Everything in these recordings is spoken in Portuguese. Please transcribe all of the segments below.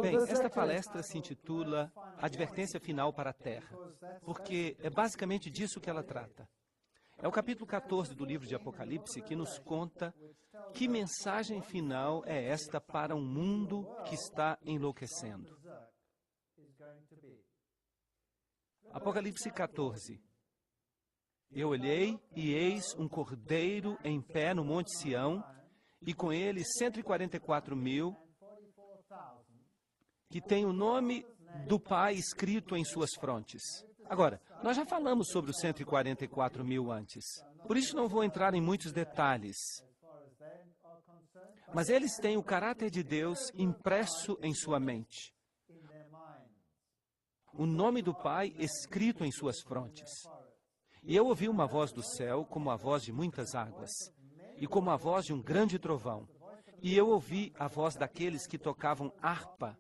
Bem, esta palestra se intitula Advertência Final para a Terra, porque é basicamente disso que ela trata. É o capítulo 14 do livro de Apocalipse que nos conta que mensagem final é esta para um mundo que está enlouquecendo. Apocalipse 14. Eu olhei e eis um cordeiro em pé no Monte Sião, e com ele 144.000, que tem o nome do Pai escrito em suas frontes. Agora, nós já falamos sobre os 144.000 antes, por isso não vou entrar em muitos detalhes. Mas eles têm o caráter de Deus impresso em sua mente. O nome do Pai escrito em suas frontes. E eu ouvi uma voz do céu, como a voz de muitas águas, e como a voz de um grande trovão. E eu ouvi a voz daqueles que tocavam harpa.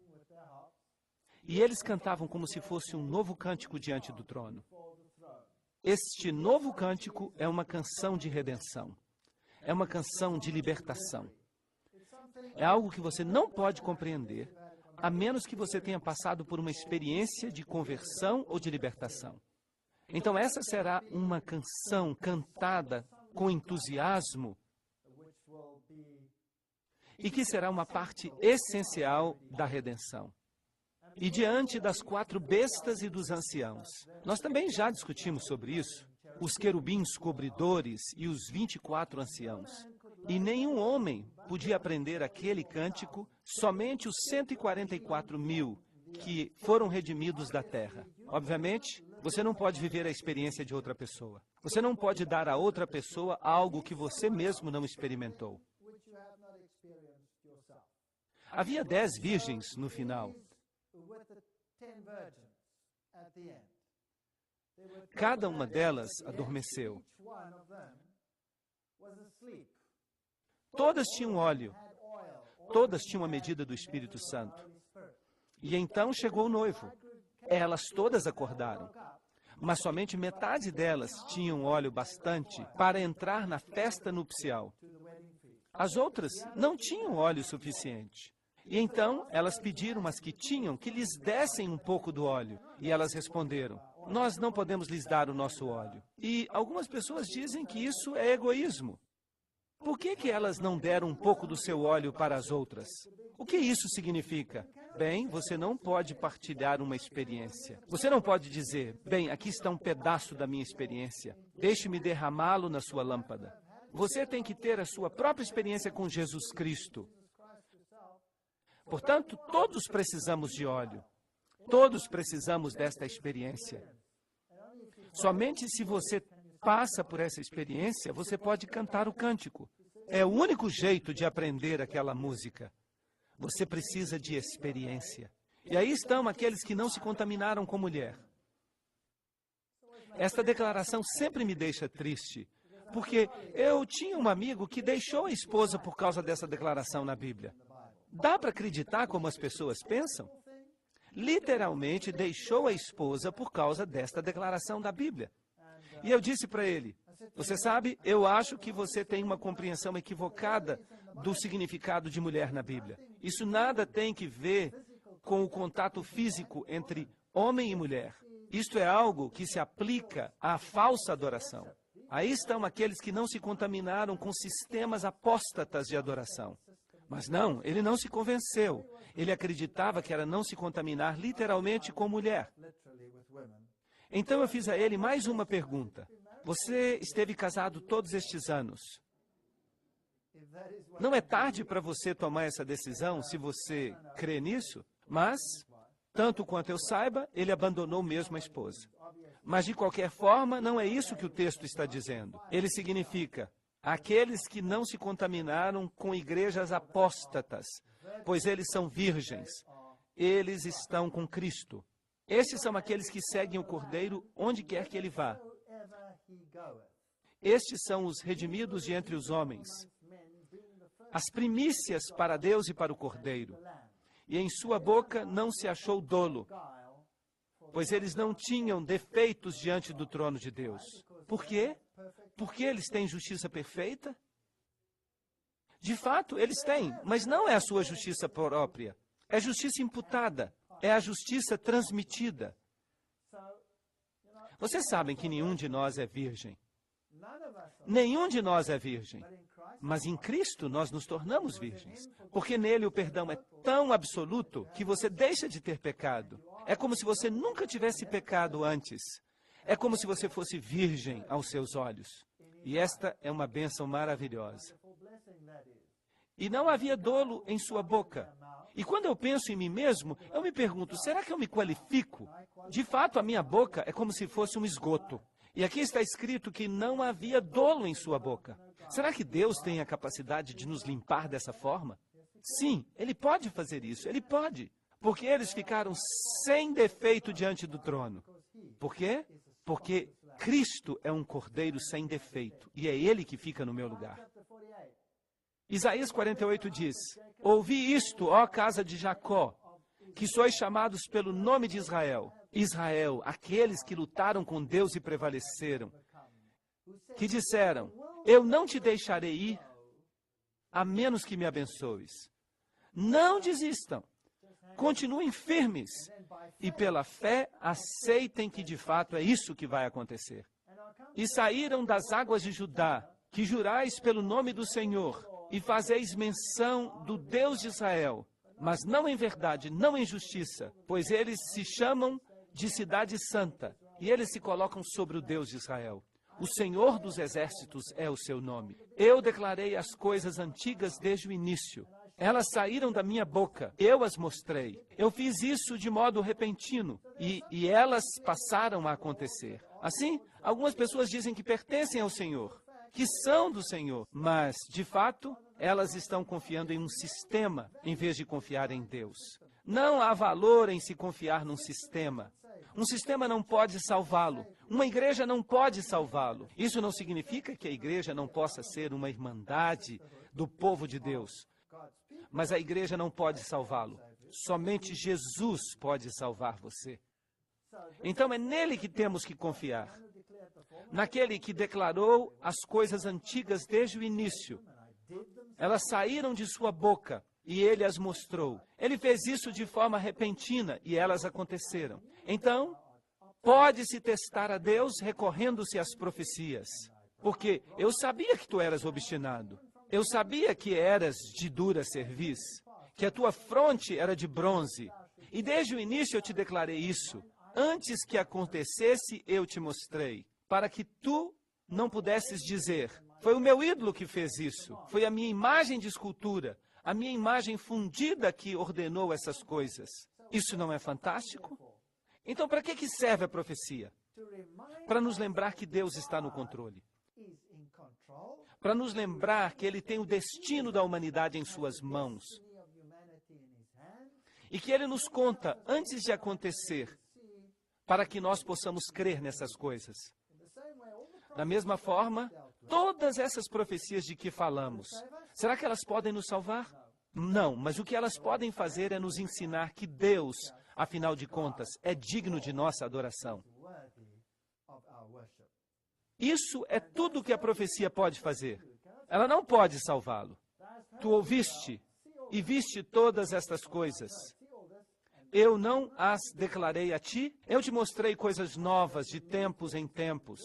E eles cantavam como se fosse um novo cântico diante do trono. Este novo cântico é uma canção de redenção. É uma canção de libertação. É algo que você não pode compreender, a menos que você tenha passado por uma experiência de conversão ou de libertação. Então essa será uma canção cantada com entusiasmo e que será uma parte essencial da redenção. E diante das 4 bestas e dos anciãos. Nós também já discutimos sobre isso, os querubins cobridores e os 24 anciãos. E nenhum homem podia aprender aquele cântico, somente os 144.000 que foram redimidos da terra. Obviamente, você não pode viver a experiência de outra pessoa. Você não pode dar a outra pessoa algo que você mesmo não experimentou. Havia 10 virgens no final. Cada uma delas adormeceu. Todas tinham óleo. Todas tinham a medida do Espírito Santo. E então chegou o noivo. Elas todas acordaram. Mas somente metade delas tinham óleo bastante para entrar na festa nupcial. As outras não tinham óleo suficiente. E então elas pediram às que tinham que lhes dessem um pouco do óleo. E elas responderam: nós não podemos lhes dar o nosso óleo. E algumas pessoas dizem que isso é egoísmo. Por que elas não deram um pouco do seu óleo para as outras? O que isso significa? Bem, você não pode partilhar uma experiência. Você não pode dizer: bem, aqui está um pedaço da minha experiência. Deixe-me derramá-lo na sua lâmpada. Você tem que ter a sua própria experiência com Jesus Cristo. Portanto, todos precisamos de óleo. Todos precisamos desta experiência. Somente se você passa por essa experiência, você pode cantar o cântico. É o único jeito de aprender aquela música. Você precisa de experiência. E aí estão aqueles que não se contaminaram com mulher. Esta declaração sempre me deixa triste, porque eu tinha um amigo que deixou a esposa por causa dessa declaração na Bíblia. Dá para acreditar como as pessoas pensam? Literalmente deixou a esposa por causa desta declaração da Bíblia. E eu disse para ele: você sabe, eu acho que você tem uma compreensão equivocada do significado de mulher na Bíblia. Isso nada tem que ver com o contato físico entre homem e mulher. Isto é algo que se aplica à falsa adoração. Aí estão aqueles que não se contaminaram com sistemas apóstatas de adoração. Mas não, ele não se convenceu. Ele acreditava que era não se contaminar literalmente com mulher. Então eu fiz a ele mais uma pergunta. Você esteve casado todos estes anos. Não é tarde para você tomar essa decisão se você crê nisso? Mas, tanto quanto eu saiba, ele abandonou mesmo a esposa. Mas de qualquer forma, não é isso que o texto está dizendo. Ele significa: aqueles que não se contaminaram com igrejas apóstatas, pois eles são virgens, eles estão com Cristo. Estes são aqueles que seguem o Cordeiro onde quer que ele vá. Estes são os redimidos de entre os homens, as primícias para Deus e para o Cordeiro. E em sua boca não se achou dolo, pois eles não tinham defeitos diante do trono de Deus. Por quê? Porque eles têm justiça perfeita? De fato, eles têm, mas não é a sua justiça própria. É justiça imputada. É a justiça transmitida. Vocês sabem que nenhum de nós é virgem. Nenhum de nós é virgem. Mas em Cristo nós nos tornamos virgens. Porque nele o perdão é tão absoluto que você deixa de ter pecado. É como se você nunca tivesse pecado antes. É como se você fosse virgem aos seus olhos. E esta é uma bênção maravilhosa. E não havia dolo em sua boca. E quando eu penso em mim mesmo, eu me pergunto, será que eu me qualifico? De fato, a minha boca é como se fosse um esgoto. E aqui está escrito que não havia dolo em sua boca. Será que Deus tem a capacidade de nos limpar dessa forma? Sim, Ele pode fazer isso, Ele pode. Porque eles ficaram sem defeito diante do trono. Por quê? Porque Cristo é um cordeiro sem defeito. E é Ele que fica no meu lugar. Isaías 48 diz, ouvi isto, ó casa de Jacó, que sois chamados pelo nome de Israel. Israel, aqueles que lutaram com Deus e prevaleceram, que disseram, eu não te deixarei ir, a menos que me abençoes. Não desistam, continuem firmes, e pela fé aceitem que de fato é isso que vai acontecer. E saíram das águas de Judá, que jurais pelo nome do Senhor, e fazeis menção do Deus de Israel, mas não em verdade, não em justiça, pois eles se chamam de cidade santa, e eles se colocam sobre o Deus de Israel. O Senhor dos exércitos é o seu nome. Eu declarei as coisas antigas desde o início. Elas saíram da minha boca, eu as mostrei. Eu fiz isso de modo repentino, e elas passaram a acontecer. Assim, algumas pessoas dizem que pertencem ao Senhor, que são do Senhor, mas, de fato, elas estão confiando em um sistema em vez de confiar em Deus. Não há valor em se confiar num sistema. Um sistema não pode salvá-lo. Uma igreja não pode salvá-lo. Isso não significa que a igreja não possa ser uma irmandade do povo de Deus. Mas a igreja não pode salvá-lo. Somente Jesus pode salvar você. Então é nele que temos que confiar. Naquele que declarou as coisas antigas desde o início. Elas saíram de sua boca e ele as mostrou. Ele fez isso de forma repentina e elas aconteceram. Então, pode-se testar a Deus recorrendo-se às profecias. Porque eu sabia que tu eras obstinado. Eu sabia que eras de dura cerviz. Que a tua fronte era de bronze. E desde o início eu te declarei isso. Antes que acontecesse, eu te mostrei. Para que tu não pudesses dizer, foi o meu ídolo que fez isso. Foi a minha imagem de escultura, a minha imagem fundida que ordenou essas coisas. Isso não é fantástico? Então, para que serve a profecia? Para nos lembrar que Deus está no controle. Para nos lembrar que Ele tem o destino da humanidade em suas mãos. E que Ele nos conta antes de acontecer, para que nós possamos crer nessas coisas. Da mesma forma, todas essas profecias de que falamos, será que elas podem nos salvar? Não, mas o que elas podem fazer é nos ensinar que Deus, afinal de contas, é digno de nossa adoração. Isso é tudo que a profecia pode fazer. Ela não pode salvá-lo. Tu ouviste e viste todas estas coisas. Eu não as declarei a ti? Eu te mostrei coisas novas de tempos em tempos.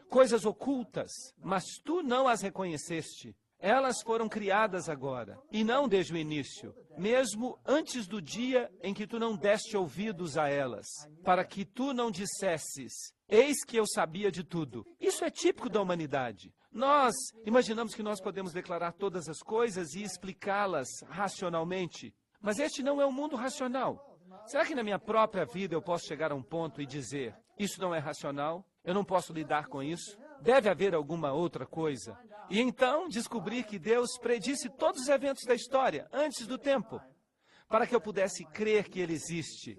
Coisas ocultas, mas tu não as reconheceste. Elas foram criadas agora, e não desde o início, mesmo antes do dia em que tu não deste ouvidos a elas, para que tu não dissesses, eis que eu sabia de tudo. Isso é típico da humanidade. Nós imaginamos que nós podemos declarar todas as coisas e explicá-las racionalmente, mas este não é um mundo racional. Será que na minha própria vida eu posso chegar a um ponto e dizer, isso não é racional? Eu não posso lidar com isso? Deve haver alguma outra coisa. E então descobrir que Deus predisse todos os eventos da história, antes do tempo, para que eu pudesse crer que Ele existe.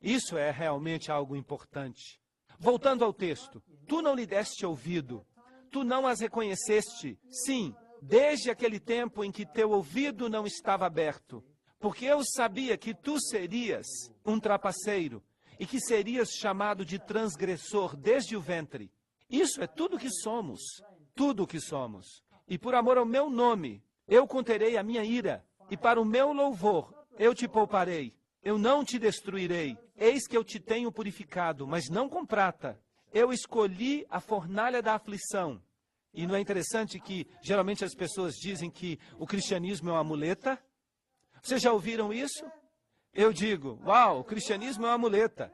Isso é realmente algo importante. Voltando ao texto, tu não lhe deste ouvido, tu não as reconheceste, sim, desde aquele tempo em que teu ouvido não estava aberto, porque eu sabia que tu serias um trapaceiro, e que serias chamado de transgressor desde o ventre. Isso é tudo que somos, tudo o que somos. E por amor ao meu nome, eu conterei a minha ira, e para o meu louvor, Eu te pouparei, eu não te destruirei. Eis que eu te tenho purificado, mas não com prata. Eu escolhi a fornalha da aflição. E não é interessante que, geralmente, as pessoas dizem que o cristianismo é uma muleta? Vocês já ouviram isso? Eu digo, uau, o cristianismo é uma muleta.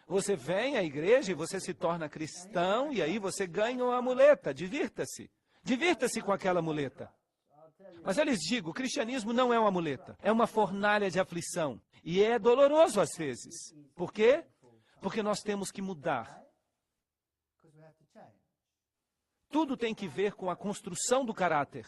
Você vem à igreja e você se torna cristão, e aí você ganha uma muleta. Divirta-se. Divirta-se com aquela muleta. Mas eu lhes digo, o cristianismo não é uma muleta. É uma fornalha de aflição. E é doloroso às vezes. Por quê? Porque nós temos que mudar. Tudo tem que ver com a construção do caráter.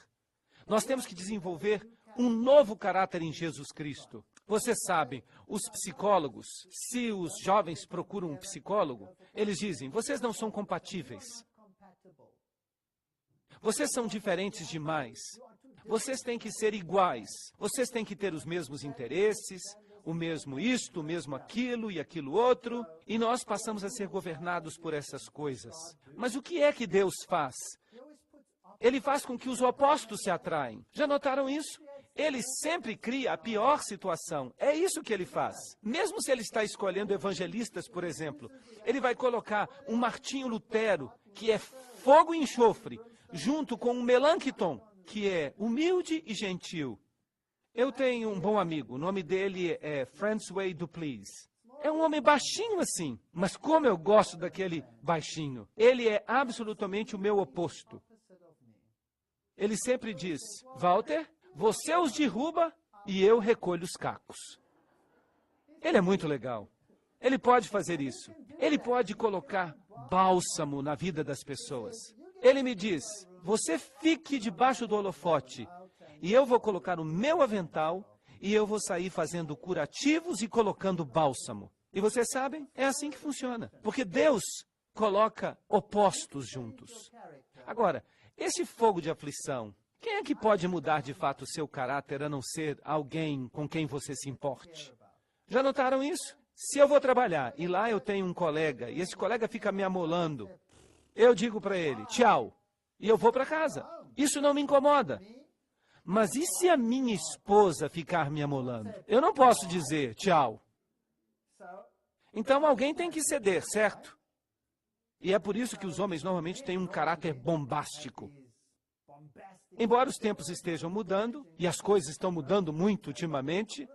Nós temos que desenvolver um novo caráter em Jesus Cristo. Vocês sabem, os psicólogos, se os jovens procuram um psicólogo, eles dizem, vocês não são compatíveis. Vocês são diferentes demais. Vocês têm que ser iguais. Vocês têm que ter os mesmos interesses, o mesmo isto, o mesmo aquilo e aquilo outro. E nós passamos a ser governados por essas coisas. Mas o que é que Deus faz? Ele faz com que os opostos se atraem. Já notaram isso? Ele sempre cria a pior situação. É isso que ele faz. Mesmo se ele está escolhendo evangelistas, por exemplo, ele vai colocar um Martinho Lutero, que é fogo e enxofre, junto com um Melanchthon, que é humilde e gentil. Eu tenho um bom amigo, o nome dele é Francois Duplessis. É um homem baixinho assim, mas como eu gosto daquele baixinho. Ele é absolutamente o meu oposto. Ele sempre diz, Walter, você os derruba e eu recolho os cacos. Ele é muito legal. Ele pode fazer isso. Ele pode colocar bálsamo na vida das pessoas. Ele me diz, você fique debaixo do holofote e eu vou colocar o meu avental e eu vou sair fazendo curativos e colocando bálsamo. E vocês sabem, é assim que funciona. Porque Deus coloca opostos juntos. Agora, esse fogo de aflição, quem é que pode mudar de fato o seu caráter a não ser alguém com quem você se importe? Já notaram isso? Se eu vou trabalhar e lá eu tenho um colega e esse colega fica me amolando, eu digo para ele, tchau, e eu vou para casa. Isso não me incomoda. Mas e se a minha esposa ficar me amolando? Eu não posso dizer tchau. Então alguém tem que ceder, certo? E é por isso que os homens normalmente têm um caráter bombástico. Embora os tempos estejam mudando, e as coisas estão mudando muito ultimamente,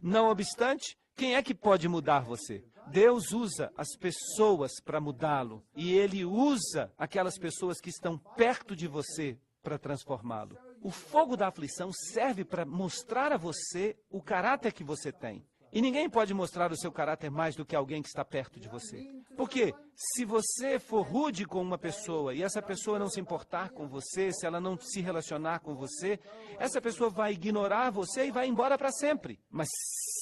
não obstante, quem é que pode mudar você? Deus usa as pessoas para mudá-lo, e Ele usa aquelas pessoas que estão perto de você para transformá-lo. O fogo da aflição serve para mostrar a você o caráter que você tem. E ninguém pode mostrar o seu caráter mais do que alguém que está perto de você. Porque se você for rude com uma pessoa e essa pessoa não se importar com você, se ela não se relacionar com você, essa pessoa vai ignorar você e vai embora para sempre. Mas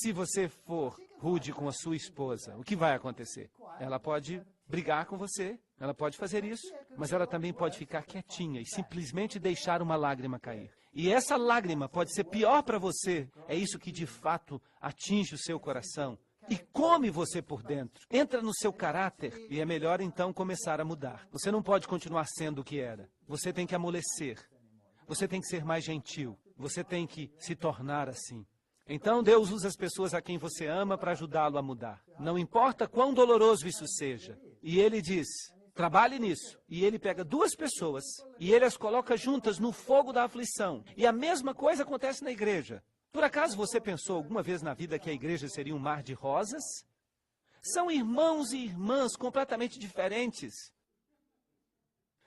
se você for rude com a sua esposa, o que vai acontecer? Ela pode brigar com você, ela pode fazer isso, mas ela também pode ficar quietinha e simplesmente deixar uma lágrima cair. E essa lágrima pode ser pior para você. É isso que de fato atinge o seu coração e come você por dentro. Entra no seu caráter e é melhor então começar a mudar. Você não pode continuar sendo o que era. Você tem que amolecer. Você tem que ser mais gentil. Você tem que se tornar assim. Então Deus usa as pessoas a quem você ama para ajudá-lo a mudar. Não importa quão doloroso isso seja. E Ele diz, trabalhe nisso. E Ele pega duas pessoas e Ele as coloca juntas no fogo da aflição. E a mesma coisa acontece na igreja. Por acaso você pensou alguma vez na vida que a igreja seria um mar de rosas? São irmãos e irmãs completamente diferentes.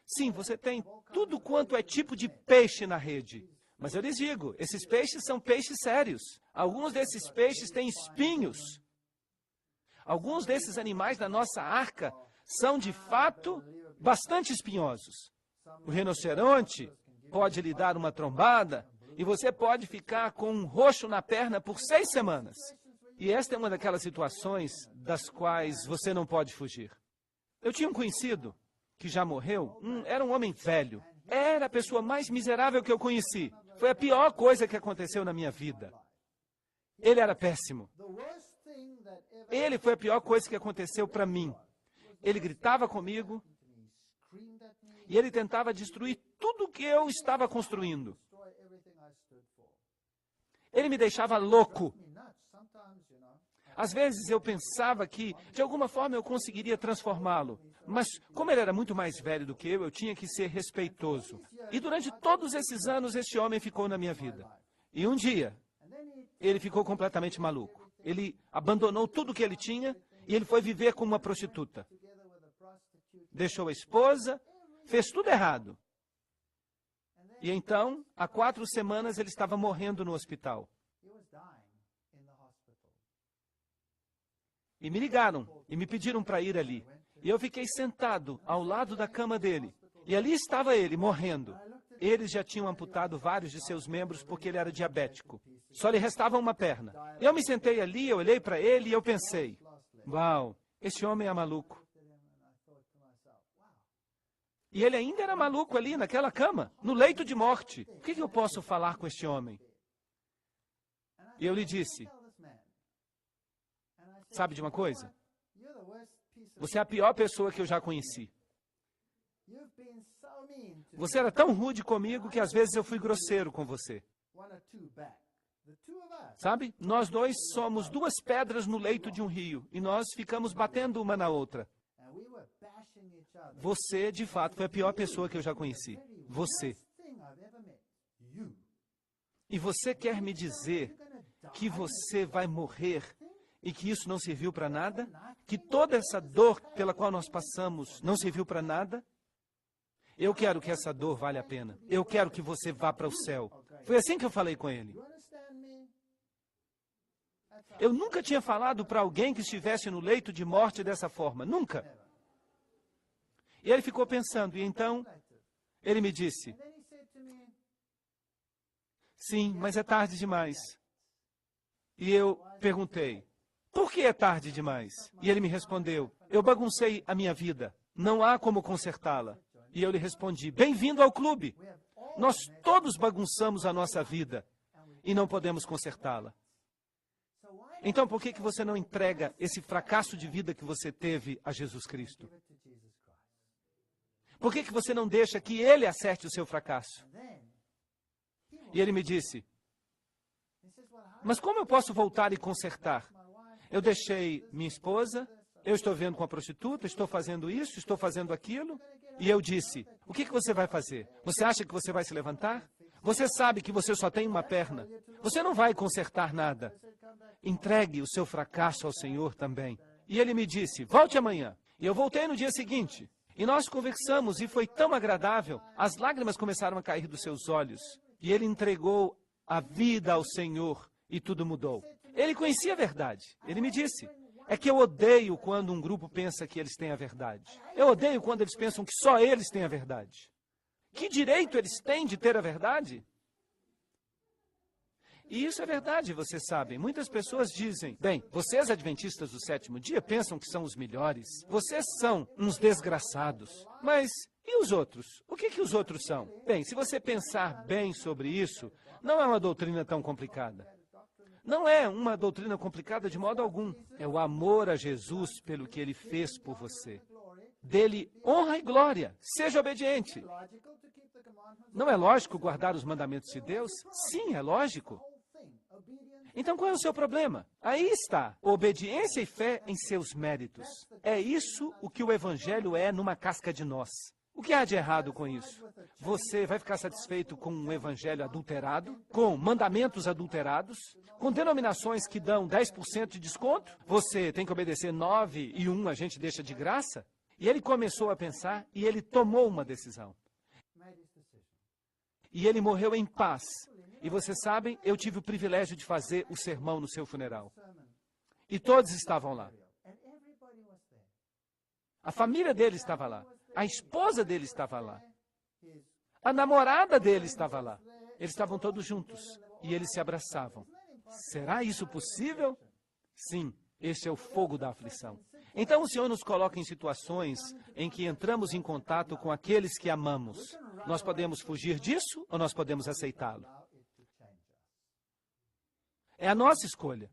Sim, você tem tudo quanto é tipo de peixe na rede. Mas eu lhes digo, esses peixes são peixes sérios. Alguns desses peixes têm espinhos. Alguns desses animais da nossa arca são, de fato, bastante espinhosos. O rinoceronte pode lhe dar uma trombada e você pode ficar com um roxo na perna por 6 semanas. E esta é uma daquelas situações das quais você não pode fugir. Eu tinha um conhecido que já morreu, era um homem velho. Era a pessoa mais miserável que eu conheci. Foi a pior coisa que aconteceu na minha vida. Ele era péssimo. Ele foi a pior coisa que aconteceu para mim. Ele gritava comigo e ele tentava destruir tudo que eu estava construindo. Ele me deixava louco. Às vezes eu pensava que, de alguma forma, eu conseguiria transformá-lo. Mas, como ele era muito mais velho do que eu tinha que ser respeitoso. E durante todos esses anos, esse homem ficou na minha vida. E um dia, ele ficou completamente maluco. Ele abandonou tudo que ele tinha e ele foi viver com uma prostituta. Deixou a esposa, fez tudo errado. E então, há 4 semanas, ele estava morrendo no hospital. E me ligaram e me pediram para ir ali. E eu fiquei sentado ao lado da cama dele. E ali estava ele, morrendo. Eles já tinham amputado vários de seus membros porque ele era diabético. Só lhe restava uma perna. Eu me sentei ali, eu olhei para ele e eu pensei, uau, esse homem é maluco. E ele ainda era maluco ali naquela cama, no leito de morte. O que eu posso falar com este homem? E eu lhe disse, sabe de uma coisa? Você é a pior pessoa que eu já conheci. Você era tão rude comigo que às vezes eu fui grosseiro com você. Sabe? Nós dois somos 2 pedras no leito de um rio e nós ficamos batendo uma na outra. Você, de fato, foi a pior pessoa que eu já conheci. Você. E você quer me dizer que você vai morrer e que isso não serviu para nada? Que toda essa dor pela qual nós passamos não serviu para nada? Eu quero que essa dor valha a pena. Eu quero que você vá para o céu. Foi assim que eu falei com ele. Eu nunca tinha falado para alguém que estivesse no leito de morte dessa forma. Nunca. E ele ficou pensando, e então ele me disse, sim, mas é tarde demais. E eu perguntei, por que é tarde demais? E ele me respondeu, eu baguncei a minha vida, não há como consertá-la. E eu lhe respondi, bem-vindo ao clube. Nós todos bagunçamos a nossa vida e não podemos consertá-la. Então, por que você não entrega esse fracasso de vida que você teve a Jesus Cristo? Por que você não deixa que Ele acerte o seu fracasso? E ele me disse, mas como eu posso voltar e consertar? Eu deixei minha esposa, eu estou vendo com a prostituta, estou fazendo isso, estou fazendo aquilo. E eu disse, o que você vai fazer? Você acha que você vai se levantar? Você sabe que você só tem uma perna. Você não vai consertar nada. Entregue o seu fracasso ao Senhor também. E ele me disse, volte amanhã. E eu voltei no dia seguinte. E nós conversamos e foi tão agradável. As lágrimas começaram a cair dos seus olhos. E ele entregou a vida ao Senhor e tudo mudou. Ele conhecia a verdade. Ele me disse, é que eu odeio quando um grupo pensa que eles têm a verdade. Eu odeio quando eles pensam que só eles têm a verdade. Que direito eles têm de ter a verdade? E isso é verdade, vocês sabem. Muitas pessoas dizem, bem, vocês adventistas do 7º dia pensam que são os melhores. Vocês são uns desgraçados. Mas e os outros? O que os outros são? Bem, se você pensar bem sobre isso, não é uma doutrina tão complicada. Não é uma doutrina complicada de modo algum. É o amor a Jesus pelo que Ele fez por você. Dele honra e glória. Seja obediente. Não é lógico guardar os mandamentos de Deus? Sim, é lógico. Então qual é o seu problema? Aí está, obediência e fé em seus méritos. É isso o que o Evangelho é numa casca de nós. O que há de errado com isso? Você vai ficar satisfeito com um evangelho adulterado? Com mandamentos adulterados? Com denominações que dão 10% de desconto? Você tem que obedecer 9 e 1 a gente deixa de graça? E ele começou a pensar e ele tomou uma decisão. E ele morreu em paz. E vocês sabem, eu tive o privilégio de fazer o sermão no seu funeral. E todos estavam lá. A família dele estava lá. A esposa dele estava lá. A namorada dele estava lá. Eles estavam todos juntos e eles se abraçavam. Será isso possível? Sim, esse é o fogo da aflição. Então o Senhor nos coloca em situações em que entramos em contato com aqueles que amamos. Nós podemos fugir disso ou nós podemos aceitá-lo? É a nossa escolha.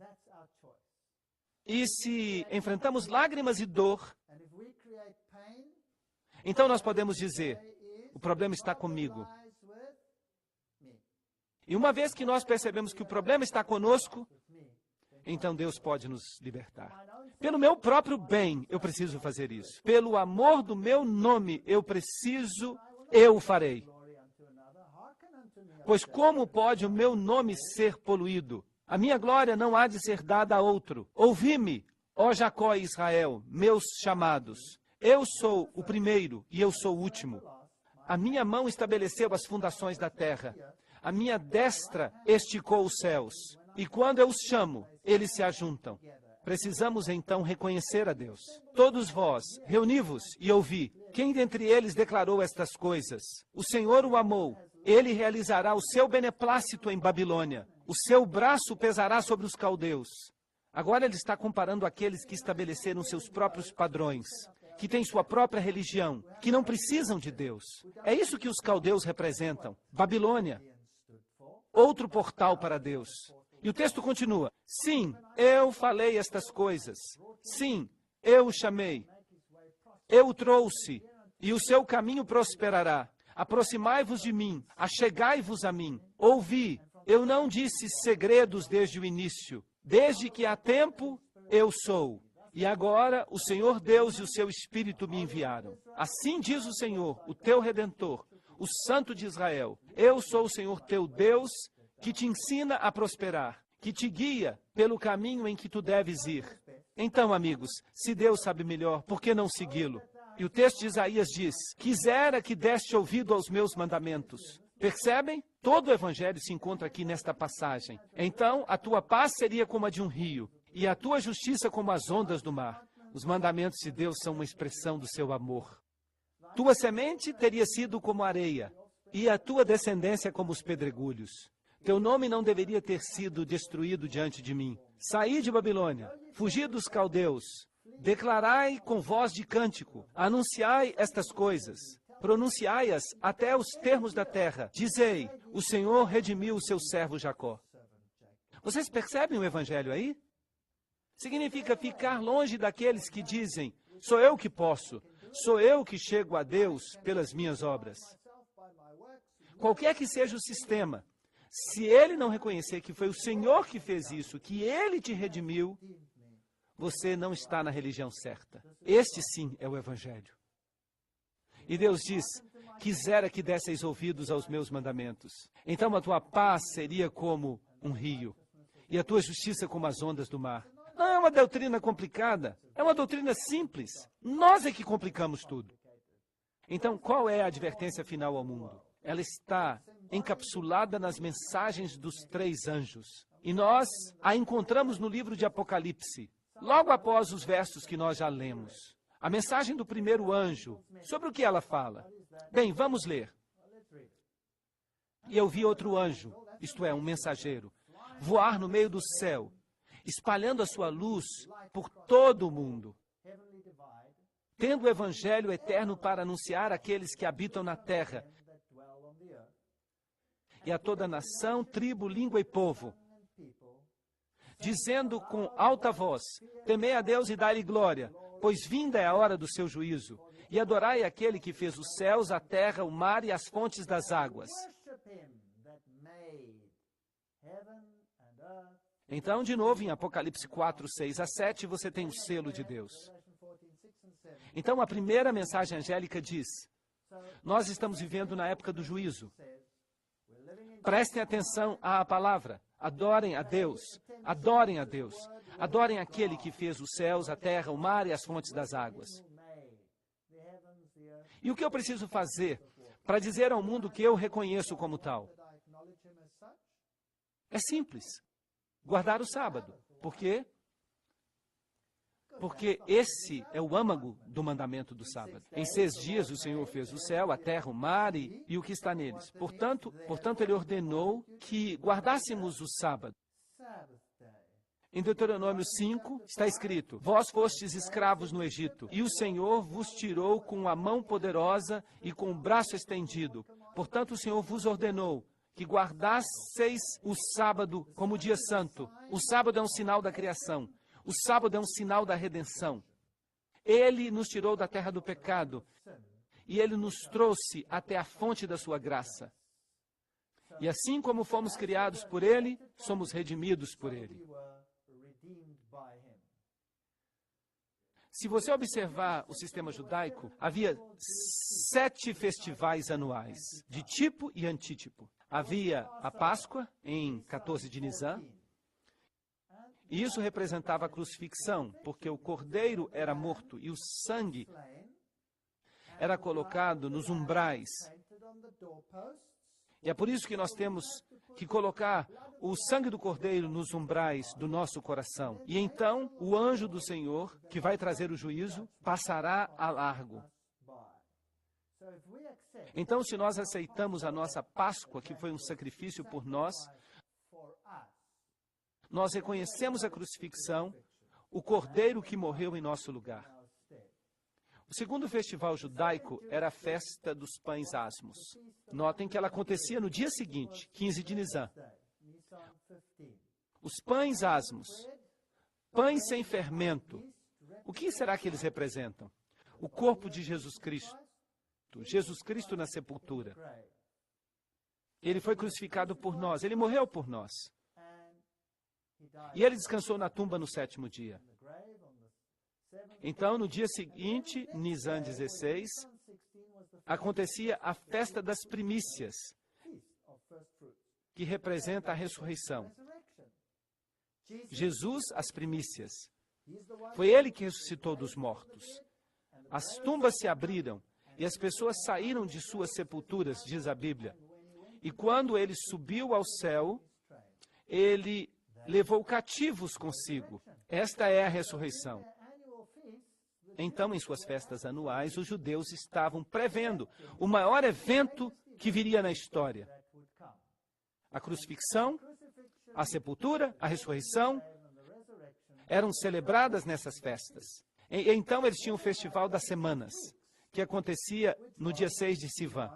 E se enfrentamos lágrimas e dor, então nós podemos dizer, o problema está comigo. E uma vez que nós percebemos que o problema está conosco, então Deus pode nos libertar. Pelo meu próprio bem, eu preciso fazer isso. Pelo amor do meu nome, eu o farei. Pois como pode o meu nome ser poluído? A minha glória não há de ser dada a outro. Ouvi-me, ó Jacó e Israel, meus chamados. Eu sou o primeiro e eu sou o último. A minha mão estabeleceu as fundações da terra. A minha destra esticou os céus. E quando eu os chamo, eles se ajuntam. Precisamos então reconhecer a Deus. Todos vós, reuni-vos e ouvi. Quem dentre eles declarou estas coisas? O Senhor o amou. Ele realizará o seu beneplácito em Babilônia. O seu braço pesará sobre os caldeus. Agora ele está comparando aqueles que estabeleceram seus próprios padrões, que têm sua própria religião, que não precisam de Deus. É isso que os caldeus representam. Babilônia. Outro portal para Deus. E o texto continua. Sim, eu falei estas coisas. Sim, eu o chamei. Eu o trouxe. E o seu caminho prosperará. Aproximai-vos de mim, achegai-vos a mim. Ouvi, eu não disse segredos desde o início. Desde que há tempo, eu sou. E agora o Senhor Deus e o seu Espírito me enviaram. Assim diz o Senhor, o teu Redentor, o Santo de Israel. Eu sou o Senhor teu Deus, que te ensina a prosperar, que te guia pelo caminho em que tu deves ir. Então, amigos, se Deus sabe melhor, por que não segui-lo? E o texto de Isaías diz, quisera que deste ouvido aos meus mandamentos. Percebem? Todo o evangelho se encontra aqui nesta passagem. Então, a tua paz seria como a de um rio, e a tua justiça como as ondas do mar. Os mandamentos de Deus são uma expressão do seu amor. Tua semente teria sido como areia, e a tua descendência como os pedregulhos. Teu nome não deveria ter sido destruído diante de mim. Saí de Babilônia, fugi dos caldeus. Declarai com voz de cântico, anunciai estas coisas, pronunciai-as até os termos da terra. Dizei, o Senhor redimiu o seu servo Jacó. Vocês percebem o evangelho aí? Significa ficar longe daqueles que dizem, sou eu que posso, sou eu que chego a Deus pelas minhas obras. Qualquer que seja o sistema, se ele não reconhecer que foi o Senhor que fez isso, que ele te redimiu, você não está na religião certa. Este sim é o evangelho. E Deus diz, quisera que desseis ouvidos aos meus mandamentos. Então a tua paz seria como um rio, e a tua justiça como as ondas do mar. Não é uma doutrina complicada, é uma doutrina simples. Nós é que complicamos tudo. Então, qual é a advertência final ao mundo? Ela está encapsulada nas mensagens dos 3 anjos. E nós a encontramos no livro de Apocalipse, logo após os versos que nós já lemos. A mensagem do primeiro anjo, sobre o que ela fala? Bem, vamos ler. E eu vi outro anjo, isto é, um mensageiro, voar no meio do céu, espalhando a sua luz por todo o mundo, tendo o evangelho eterno para anunciar àqueles que habitam na terra, e a toda nação, tribo, língua e povo, dizendo com alta voz, temei a Deus e dai-lhe glória, pois vinda é a hora do seu juízo, e adorai aquele que fez os céus, a terra, o mar e as fontes das águas. Então, de novo, em Apocalipse 4, 6 a 7, você tem o selo de Deus. Então, a primeira mensagem angélica diz, nós estamos vivendo na época do juízo. Prestem atenção à palavra. Adorem a Deus. Adorem a Deus. Adorem aquele que fez os céus, a terra, o mar e as fontes das águas. E o que eu preciso fazer para dizer ao mundo que eu reconheço como tal? É simples. Guardar o sábado. Por quê? Porque esse é o âmago do mandamento do sábado. Em 6 dias o Senhor fez o céu, a terra, o mar e o que está neles. Portanto, Ele ordenou que guardássemos o sábado. Em Deuteronômio 5 está escrito, vós fostes escravos no Egito, e o Senhor vos tirou com a mão poderosa e com o braço estendido. Portanto, o Senhor vos ordenou que guardasseis o sábado como dia santo. O sábado é um sinal da criação. O sábado é um sinal da redenção. Ele nos tirou da terra do pecado e Ele nos trouxe até a fonte da sua graça. E assim como fomos criados por Ele, somos redimidos por Ele. Se você observar o sistema judaico, havia 7 festivais anuais, de tipo e antítipo. Havia a Páscoa, em 14 de Nisan, e isso representava a crucifixão, porque o cordeiro era morto e o sangue era colocado nos umbrais. E é por isso que nós temos que colocar o sangue do cordeiro nos umbrais do nosso coração. E então o anjo do Senhor, que vai trazer o juízo, passará a largo. Então, se nós aceitamos a nossa Páscoa, que foi um sacrifício por nós, nós reconhecemos a crucifixão, o cordeiro que morreu em nosso lugar. O segundo festival judaico era a festa dos pães asmos. Notem que ela acontecia no dia seguinte, 15 de Nisan. Os pães asmos, pães sem fermento, o que será que eles representam? O corpo de Jesus Cristo. Jesus Cristo na sepultura. Ele foi crucificado por nós, ele morreu por nós. E ele descansou na tumba no 7º dia. Então, no dia seguinte, Nisan 16, acontecia a festa das primícias, que representa a ressurreição. Jesus, as primícias. Foi ele que ressuscitou dos mortos. As tumbas se abriram e as pessoas saíram de suas sepulturas, diz a Bíblia. E quando ele subiu ao céu, ele levou cativos consigo. Esta é a ressurreição. Então, em suas festas anuais, os judeus estavam prevendo o maior evento que viria na história. A crucifixão, a sepultura, a ressurreição eram celebradas nessas festas. Então, eles tinham o Festival das Semanas, que acontecia no dia 6 de Sivan.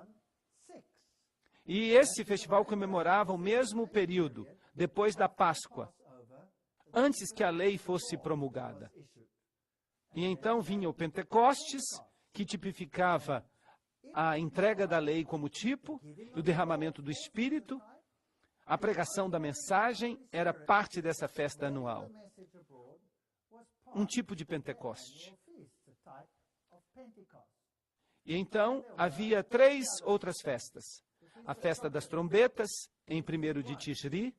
E esse festival comemorava o mesmo período, depois da Páscoa, antes que a lei fosse promulgada. E então vinha o Pentecostes, que tipificava a entrega da lei como tipo, e o derramamento do Espírito. A pregação da mensagem era parte dessa festa anual. Um tipo de Pentecoste. E então havia 3 outras festas. A festa das trombetas, em 1º de Tishri,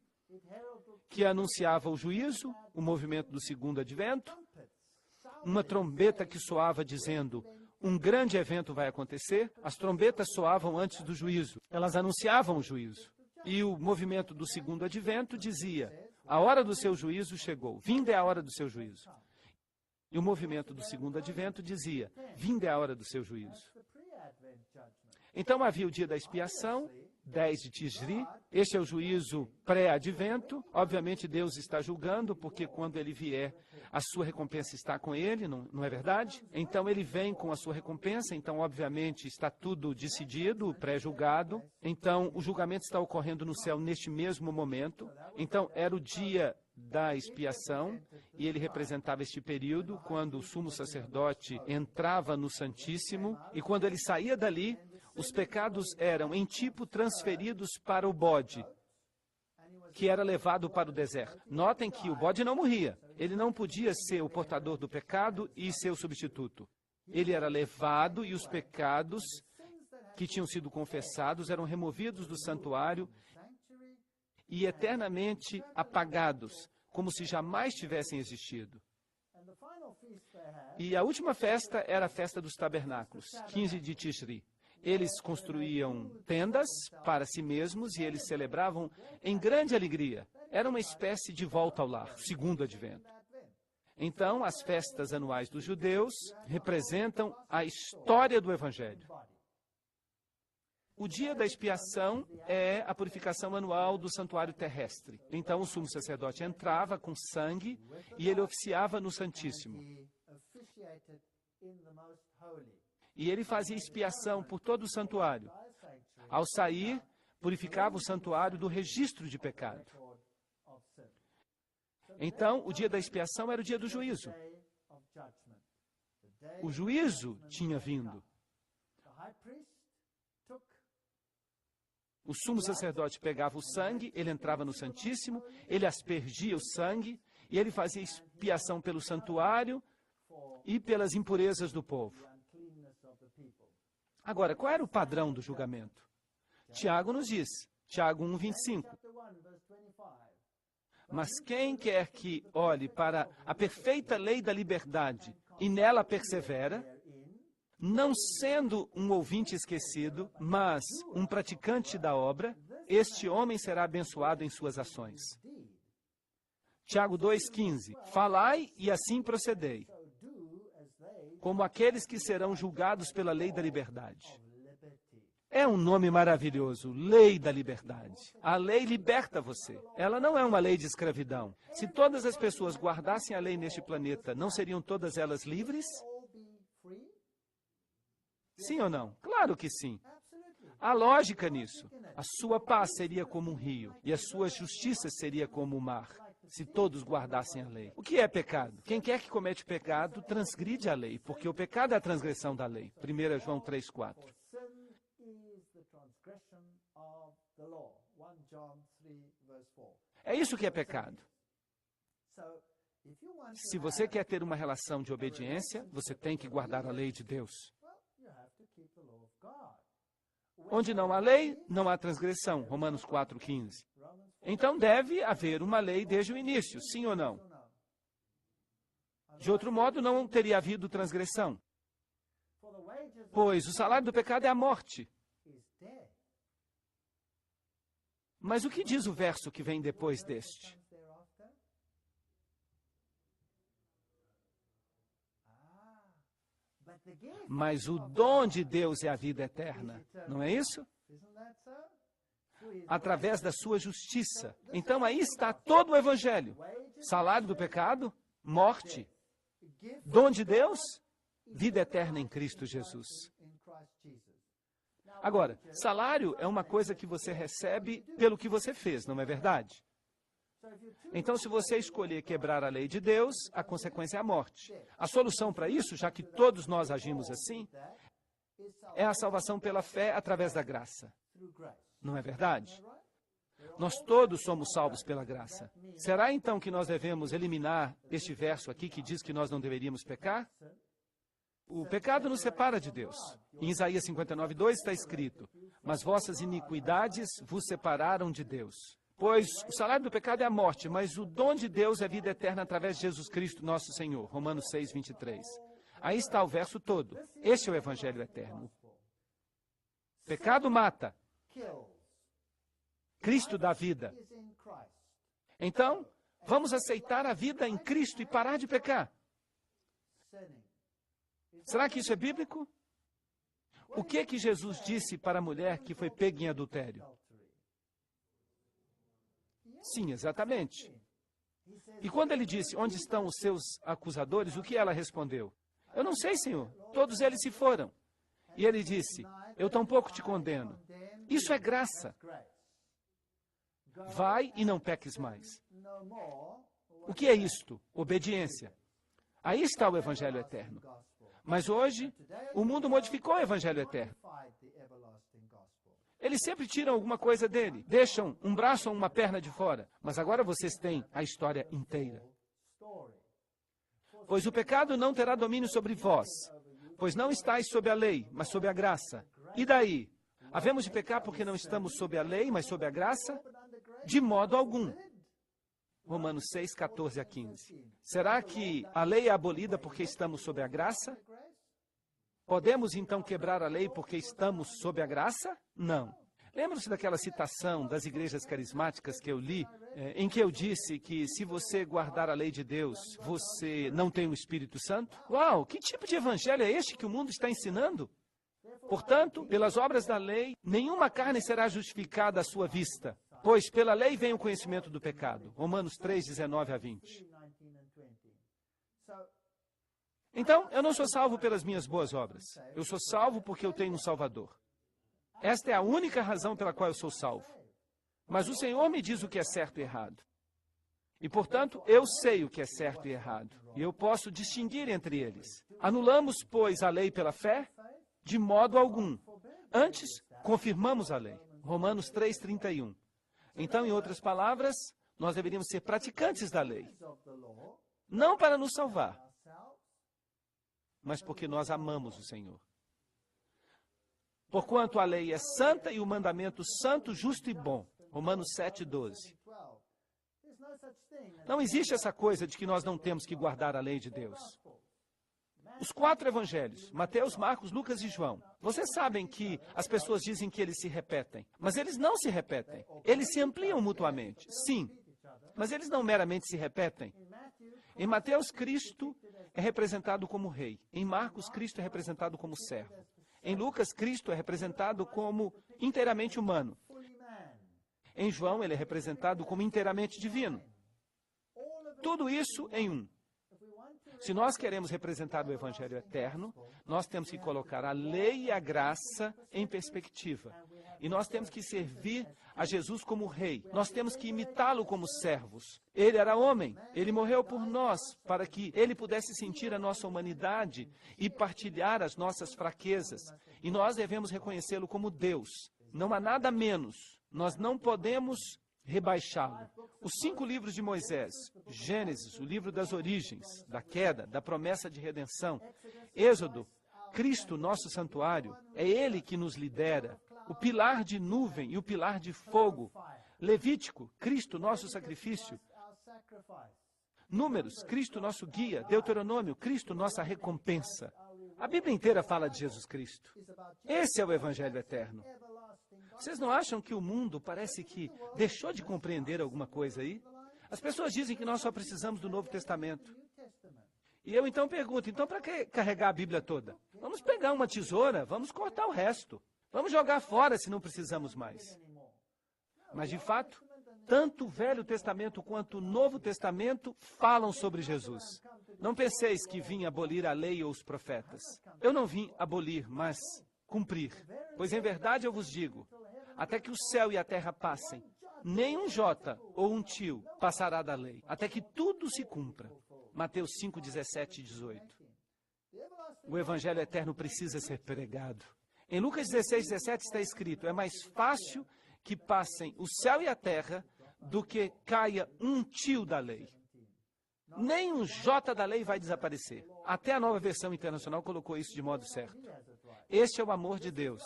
que anunciava o juízo, o movimento do segundo advento. Uma trombeta que soava dizendo, um grande evento vai acontecer. As trombetas soavam antes do juízo. Elas anunciavam o juízo. E o movimento do segundo advento dizia, a hora do seu juízo chegou. Vinda é a hora do seu juízo. E o movimento do segundo advento dizia, vinda é a hora do seu juízo. Então havia o dia da expiação, 10 de Tishri. Este é o juízo pré-advento. Obviamente Deus está julgando, porque quando ele vier, a sua recompensa está com ele, não é verdade? Então ele vem com a sua recompensa, então obviamente está tudo decidido, pré-julgado. Então o julgamento está ocorrendo no céu neste mesmo momento. Então era o dia da expiação, e ele representava este período quando o sumo sacerdote entrava no Santíssimo, e quando ele saía dali, os pecados eram, em tipo, transferidos para o bode, que era levado para o deserto. Notem que o bode não morria. Ele não podia ser o portador do pecado e ser o substituto. Ele era levado e os pecados que tinham sido confessados eram removidos do santuário e eternamente apagados, como se jamais tivessem existido. E a última festa era a festa dos tabernáculos, 15 de Tishri. Eles construíam tendas para si mesmos e eles celebravam em grande alegria. Era uma espécie de volta ao lar, segundo advento. Então, as festas anuais dos judeus representam a história do Evangelho. O dia da expiação é a purificação anual do santuário terrestre. Então, o sumo sacerdote entrava com sangue e ele oficiava no Santíssimo. E ele fazia expiação por todo o santuário. Ao sair, purificava o santuário do registro de pecado. Então, o dia da expiação era o dia do juízo. O juízo tinha vindo. O sumo sacerdote pegava o sangue, ele entrava no Santíssimo, ele aspergia o sangue, e ele fazia expiação pelo santuário e pelas impurezas do povo. Agora, qual era o padrão do julgamento? Tiago nos diz, Tiago 1:25. Mas quem quer que olhe para a perfeita lei da liberdade e nela persevera, não sendo um ouvinte esquecido, mas um praticante da obra, este homem será abençoado em suas ações. Tiago 2:15. Falai e assim procedei, como aqueles que serão julgados pela lei da liberdade. É um nome maravilhoso, lei da liberdade. A lei liberta você. Ela não é uma lei de escravidão. Se todas as pessoas guardassem a lei neste planeta, não seriam todas elas livres? Sim ou não? Claro que sim. Há lógica nisso. A sua paz seria como um rio, e a sua justiça seria como o mar, se todos guardassem a lei. O que é pecado? Quem quer que comete pecado, transgride a lei, porque o pecado é a transgressão da lei. 1 João 3:4. É isso que é pecado. Se você quer ter uma relação de obediência, você tem que guardar a lei de Deus. Onde não há lei, não há transgressão. Romanos 4:15. Então deve haver uma lei desde o início, sim ou não? De outro modo, não teria havido transgressão. Pois o salário do pecado é a morte. Mas o que diz o verso que vem depois deste? Mas o dom de Deus é a vida eterna, não é isso? Através da sua justiça. Então aí está todo o Evangelho. Salário do pecado, morte. Dom de Deus, vida eterna em Cristo Jesus. Agora, salário é uma coisa que você recebe pelo que você fez, não é verdade? Então, se você escolher quebrar a lei de Deus, a consequência é a morte. A solução para isso, já que todos nós agimos assim, é a salvação pela fé através da graça. Não é verdade? Nós todos somos salvos pela graça. Será então que nós devemos eliminar este verso aqui que diz que nós não deveríamos pecar? O pecado nos separa de Deus. Em Isaías 59:2 está escrito: mas vossas iniquidades vos separaram de Deus. Pois o salário do pecado é a morte, mas o dom de Deus é vida eterna através de Jesus Cristo, nosso Senhor. Romanos 6:23. Aí está o verso todo. Este é o Evangelho eterno. Pecado mata. Cristo dá vida. Então, vamos aceitar a vida em Cristo e parar de pecar. Será que isso é bíblico? O que Jesus disse para a mulher que foi pega em adultério? Sim, exatamente. E quando ele disse, onde estão os seus acusadores, o que ela respondeu? Eu não sei, Senhor, todos eles se foram. E ele disse, eu tampouco te condeno. Isso é graça. Vai e não peques mais. O que é isto? Obediência. Aí está o Evangelho eterno. Mas hoje, o mundo modificou o Evangelho eterno. Eles sempre tiram alguma coisa dele, deixam um braço ou uma perna de fora. Mas agora vocês têm a história inteira. Pois o pecado não terá domínio sobre vós, pois não estáis sob a lei, mas sob a graça. E daí? Havemos de pecar porque não estamos sob a lei, mas sob a graça? De modo algum. Romanos 6:14-15. Será que a lei é abolida porque estamos sob a graça? Podemos então quebrar a lei porque estamos sob a graça? Não. Lembram-se daquela citação das igrejas carismáticas que eu li, em que eu disse que se você guardar a lei de Deus, você não tem o Espírito Santo? Uau, que tipo de evangelho é este que o mundo está ensinando? Portanto, pelas obras da lei, nenhuma carne será justificada à sua vista, pois pela lei vem o conhecimento do pecado. Romanos 3:19-20. Então, eu não sou salvo pelas minhas boas obras. Eu sou salvo porque eu tenho um Salvador. Esta é a única razão pela qual eu sou salvo. Mas o Senhor me diz o que é certo e errado. E, portanto, eu sei o que é certo e errado. E eu posso distinguir entre eles. Anulamos, pois, a lei pela fé? De modo algum. Antes, confirmamos a lei. Romanos 3:31. Então, em outras palavras, nós deveríamos ser praticantes da lei. Não para nos salvar, mas porque nós amamos o Senhor. Porquanto a lei é santa e o mandamento santo, justo e bom. Romanos 7:12. Não existe essa coisa de que nós não temos que guardar a lei de Deus. Os 4 evangelhos, Mateus, Marcos, Lucas e João, vocês sabem que as pessoas dizem que eles se repetem, mas eles não se repetem. Eles se ampliam mutuamente, sim, mas eles não meramente se repetem. Em Mateus, Cristo é representado como rei. Em Marcos, Cristo é representado como servo. Em Lucas, Cristo é representado como inteiramente humano. Em João, ele é representado como inteiramente divino. Tudo isso em um. Se nós queremos representar o Evangelho eterno, nós temos que colocar a lei e a graça em perspectiva. E nós temos que servir a Jesus como rei. Nós temos que imitá-lo como servos. Ele era homem. Ele morreu por nós, para que ele pudesse sentir a nossa humanidade e partilhar as nossas fraquezas. E nós devemos reconhecê-lo como Deus. Não há nada menos. Nós não podemos rebaixá-lo. Os 5 livros de Moisés, Gênesis, o livro das origens, da queda, da promessa de redenção, Êxodo, Cristo, nosso santuário, é Ele que nos lidera, o pilar de nuvem e o pilar de fogo, Levítico, Cristo, nosso sacrifício, Números, Cristo, nosso guia, Deuteronômio, Cristo, nossa recompensa. A Bíblia inteira fala de Jesus Cristo. Esse é o Evangelho eterno. Vocês não acham que o mundo parece que deixou de compreender alguma coisa aí? As pessoas dizem que nós só precisamos do Novo Testamento. E eu então pergunto, então para que carregar a Bíblia toda? Vamos pegar uma tesoura, vamos cortar o resto. Vamos jogar fora se não precisamos mais. Mas de fato, tanto o Velho Testamento quanto o Novo Testamento falam sobre Jesus. Não penseis que vim abolir a lei ou os profetas. Eu não vim abolir, mas cumprir. Pois em verdade eu vos digo, até que o céu e a terra passem, nem um jota ou um tio passará da lei, até que tudo se cumpra. Mateus 5, 17 e 18. O Evangelho eterno precisa ser pregado. Em Lucas 16, 17 está escrito, é mais fácil que passem o céu e a terra do que caia um tio da lei. Nem um jota da lei vai desaparecer. Até a Nova Versão Internacional colocou isso de modo certo. Este é o amor de Deus,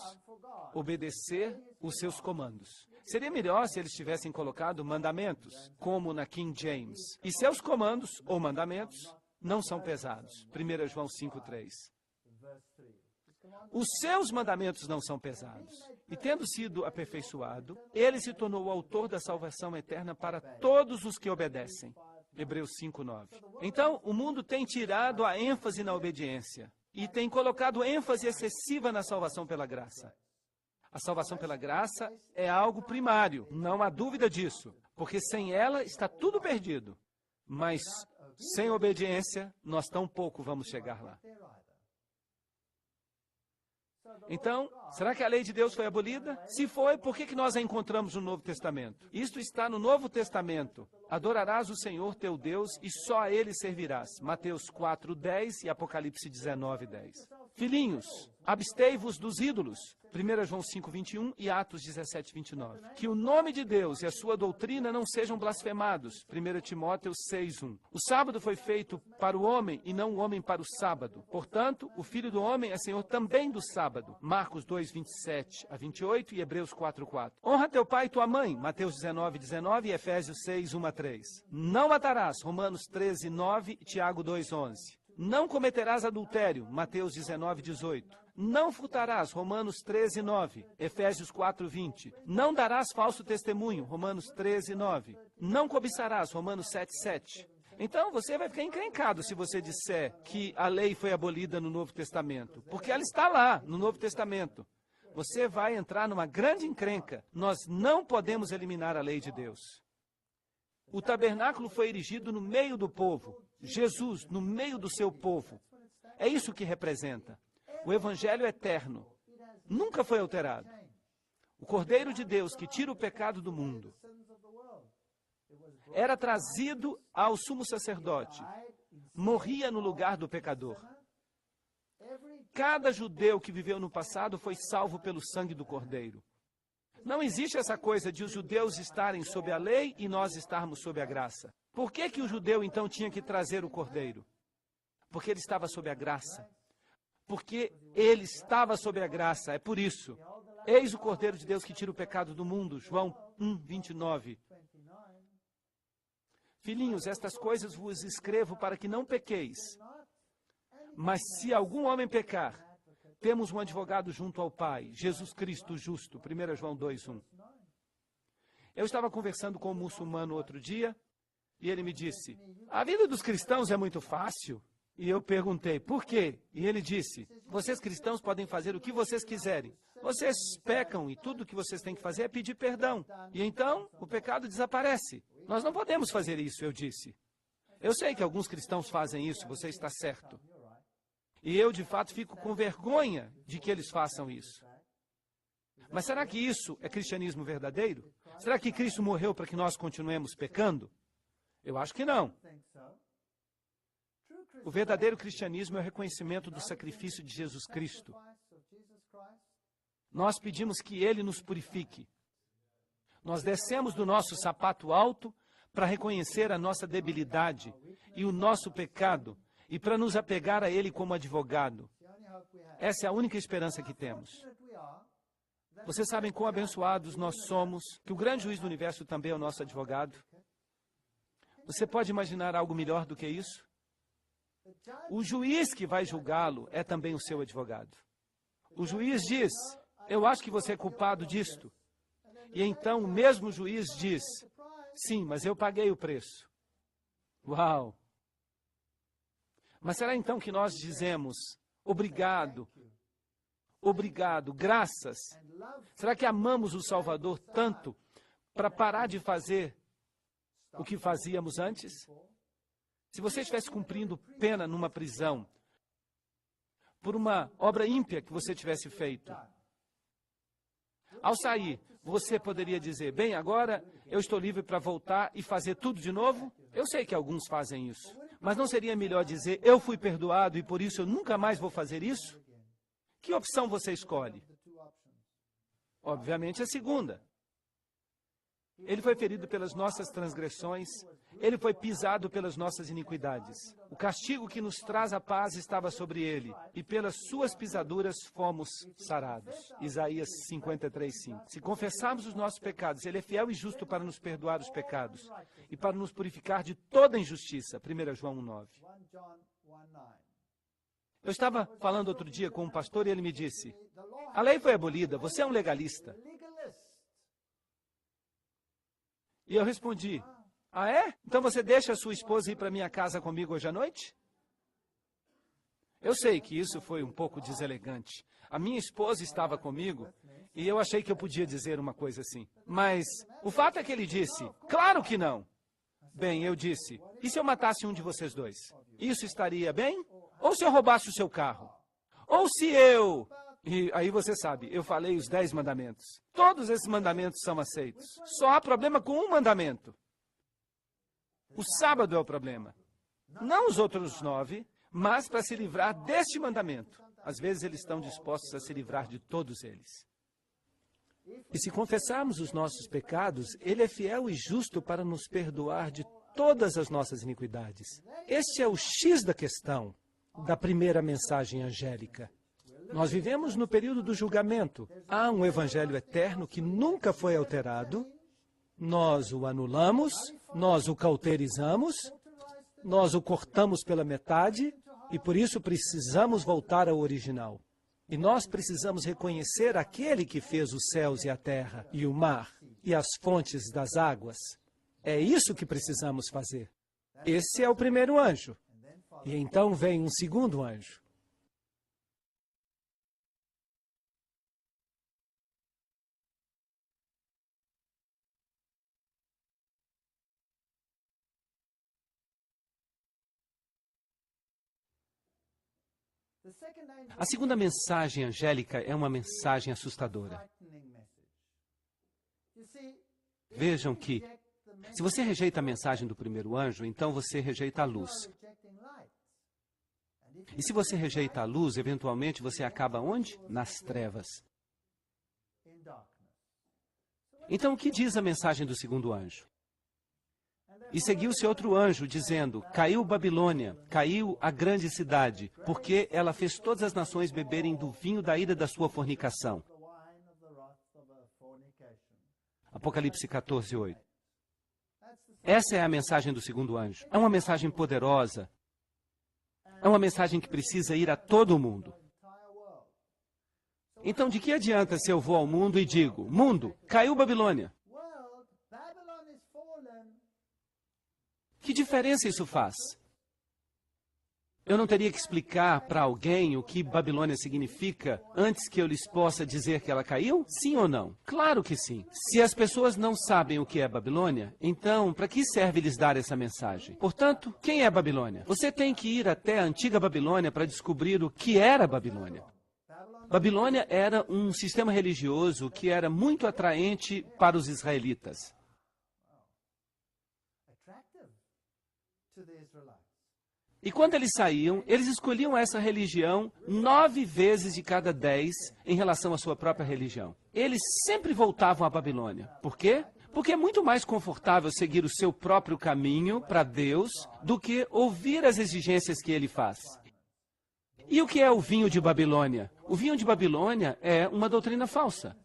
obedecer os seus comandos. Seria melhor se eles tivessem colocado mandamentos, como na King James. E seus comandos, ou mandamentos, não são pesados. 1 João 5:3. Os seus mandamentos não são pesados. E tendo sido aperfeiçoado, ele se tornou o autor da salvação eterna para todos os que obedecem. Hebreus 5:9. Então, o mundo tem tirado a ênfase na obediência e tem colocado ênfase excessiva na salvação pela graça. A salvação pela graça é algo primário, não há dúvida disso, porque sem ela está tudo perdido. Mas sem obediência, nós tampouco vamos chegar lá. Então, será que a lei de Deus foi abolida? Se foi, por que nós a encontramos no Novo Testamento? Isto está no Novo Testamento. Adorarás o Senhor teu Deus e só a Ele servirás. Mateus 4:10 e Apocalipse 19:10. Filhinhos, abstei-vos dos ídolos. 1 João 5:21 e Atos 17:29. Que o nome de Deus e a sua doutrina não sejam blasfemados. 1 Timóteo 6:1. O sábado foi feito para o homem e não o homem para o sábado. Portanto, o Filho do Homem é Senhor também do sábado. Marcos 2:27 a 28 e Hebreus 4:4. Honra teu pai e tua mãe. Mateus 19:19 e Efésios 6:1 a 3. Não matarás. Romanos 13:9 e Tiago 2:11. Não cometerás adultério, Mateus 19:18. Não furtarás, Romanos 13:9. Efésios 4:20. Não darás falso testemunho, Romanos 13:9. Não cobiçarás, Romanos 7:7. Então você vai ficar encrencado se você disser que a lei foi abolida no Novo Testamento, porque ela está lá, no Novo Testamento. Você vai entrar numa grande encrenca. Nós não podemos eliminar a lei de Deus. O tabernáculo foi erigido no meio do povo. Jesus, no meio do seu povo. É isso que representa. O Evangelho eterno nunca foi alterado. O Cordeiro de Deus que tira o pecado do mundo era trazido ao sumo sacerdote. Morria no lugar do pecador. Cada judeu que viveu no passado foi salvo pelo sangue do Cordeiro. Não existe essa coisa de os judeus estarem sob a lei e nós estarmos sob a graça. Por que que o judeu, então, tinha que trazer o cordeiro? Porque ele estava sob a graça. Porque ele estava sob a graça, é por isso. Eis o Cordeiro de Deus que tira o pecado do mundo, João 1:29. Filhinhos, estas coisas vos escrevo para que não pequeis. Mas se algum homem pecar, temos um advogado junto ao Pai, Jesus Cristo justo, 1 João 2:1. Eu estava conversando com um muçulmano outro dia, e ele me disse, a vida dos cristãos é muito fácil. E eu perguntei, por quê? E ele disse, vocês cristãos podem fazer o que vocês quiserem. Vocês pecam e tudo o que vocês têm que fazer é pedir perdão. E então, o pecado desaparece. Nós não podemos fazer isso, eu disse. Eu sei que alguns cristãos fazem isso, você está certo. E eu, de fato, fico com vergonha de que eles façam isso. Mas será que isso é cristianismo verdadeiro? Será que Cristo morreu para que nós continuemos pecando? Eu acho que não. O verdadeiro cristianismo é o reconhecimento do sacrifício de Jesus Cristo. Nós pedimos que Ele nos purifique. Nós descemos do nosso sapato alto para reconhecer a nossa debilidade e o nosso pecado e para nos apegar a Ele como advogado. Essa é a única esperança que temos. Vocês sabem quão abençoados nós somos, que o grande juiz do universo também é o nosso advogado. Você pode imaginar algo melhor do que isso? O juiz que vai julgá-lo é também o seu advogado. O juiz diz, eu acho que você é culpado disto. E então o mesmo juiz diz, sim, mas eu paguei o preço. Uau! Mas será então que nós dizemos, obrigado, obrigado, graças? Será que amamos o Salvador tanto para parar de fazer o que fazíamos antes? Se você estivesse cumprindo pena numa prisão, por uma obra ímpia que você tivesse feito, ao sair, você poderia dizer, bem, agora eu estou livre para voltar e fazer tudo de novo? Eu sei que alguns fazem isso, mas não seria melhor dizer, eu fui perdoado e por isso eu nunca mais vou fazer isso? Que opção você escolhe? Obviamente a segunda. Ele foi ferido pelas nossas transgressões, ele foi pisado pelas nossas iniquidades. O castigo que nos traz a paz estava sobre ele, e pelas suas pisaduras fomos sarados. Isaías 53:5. Se confessarmos os nossos pecados, ele é fiel e justo para nos perdoar os pecados e para nos purificar de toda injustiça. 1 João 1:9. Eu estava falando outro dia com um pastor e ele me disse, a lei foi abolida, você é um legalista. E eu respondi, ah é? Então você deixa a sua esposa ir para minha casa comigo hoje à noite? Eu sei que isso foi um pouco deselegante. A minha esposa estava comigo e eu achei que eu podia dizer uma coisa assim. Mas o fato é que ele disse, claro que não. Bem, eu disse, e se eu matasse um de vocês dois? Isso estaria bem? Ou se eu roubasse o seu carro? Ou se eu... E aí você sabe, eu falei os 10 mandamentos. Todos esses mandamentos são aceitos. Só há problema com um mandamento. O sábado é o problema. Não os outros 9, mas para se livrar deste mandamento. Às vezes eles estão dispostos a se livrar de todos eles. E se confessarmos os nossos pecados, Ele é fiel e justo para nos perdoar de todas as nossas iniquidades. Este é o X da questão da primeira mensagem angélica. Nós vivemos no período do julgamento. Há um evangelho eterno que nunca foi alterado. Nós o anulamos, nós o cauterizamos, nós o cortamos pela metade e por isso precisamos voltar ao original. E nós precisamos reconhecer aquele que fez os céus e a terra, e o mar, e as fontes das águas. É isso que precisamos fazer. Esse é o primeiro anjo. E então vem um segundo anjo. A segunda mensagem angélica é uma mensagem assustadora. Vejam que, se você rejeita a mensagem do primeiro anjo, então você rejeita a luz. E se você rejeita a luz, eventualmente você acaba onde? Nas trevas. Então, o que diz a mensagem do segundo anjo? E seguiu-se outro anjo, dizendo, caiu Babilônia, caiu a grande cidade, porque ela fez todas as nações beberem do vinho da ira da sua fornicação. Apocalipse 14, 8. Essa é a mensagem do segundo anjo. É uma mensagem poderosa. É uma mensagem que precisa ir a todo o mundo. Então, de que adianta se eu vou ao mundo e digo, mundo, caiu Babilônia? Que diferença isso faz? Eu não teria que explicar para alguém o que Babilônia significa antes que eu lhes possa dizer que ela caiu? Sim ou não? Claro que sim. Se as pessoas não sabem o que é Babilônia, então para que serve lhes dar essa mensagem? Portanto, quem é Babilônia? Você tem que ir até a antiga Babilônia para descobrir o que era Babilônia. Babilônia era um sistema religioso que era muito atraente para os israelitas. E quando eles saíam, eles escolhiam essa religião 9 vezes de cada 10 em relação à sua própria religião. Eles sempre voltavam à Babilônia. Por quê? Porque é muito mais confortável seguir o seu próprio caminho para Deus do que ouvir as exigências que ele faz. E o que é o vinho de Babilônia? O vinho de Babilônia é uma doutrina falsa.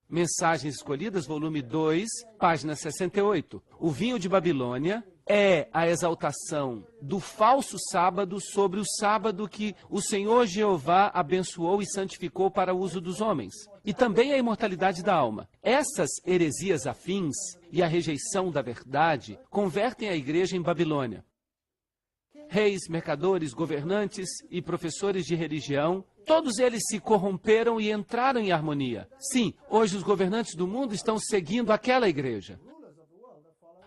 Mensagens Escolhidas, volume 2, página 68. O vinho de Babilônia é a exaltação do falso sábado sobre o sábado que o Senhor Jeová abençoou e santificou para o uso dos homens. E também a imortalidade da alma. Essas heresias afins e a rejeição da verdade convertem a igreja em Babilônia. Reis, mercadores, governantes e professores de religião, todos eles se corromperam e entraram em harmonia. Sim, hoje os governantes do mundo estão seguindo aquela igreja.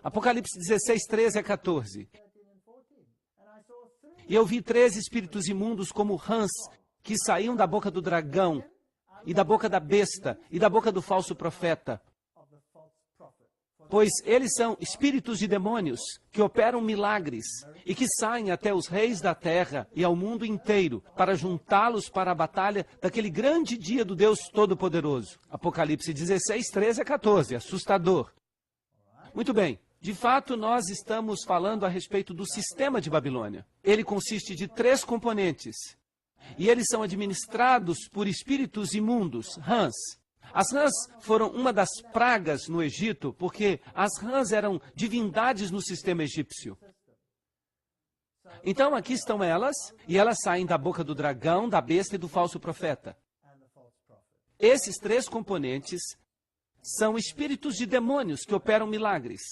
Apocalipse 16, 13 a 14. E eu vi 3 espíritos imundos como rãs, que saíam da boca do dragão, e da boca da besta, e da boca do falso profeta. Pois eles são espíritos de demônios, que operam milagres, e que saem até os reis da terra e ao mundo inteiro, para juntá-los para a batalha daquele grande dia do Deus Todo-Poderoso. Apocalipse 16, 13 a 14, assustador. Muito bem. De fato, nós estamos falando a respeito do sistema de Babilônia. Ele consiste de 3 componentes. E eles são administrados por espíritos imundos, rãs. As rãs foram uma das pragas no Egito, porque as rãs eram divindades no sistema egípcio. Então, aqui estão elas, e elas saem da boca do dragão, da besta e do falso profeta. Esses 3 componentes são espíritos de demônios que operam milagres.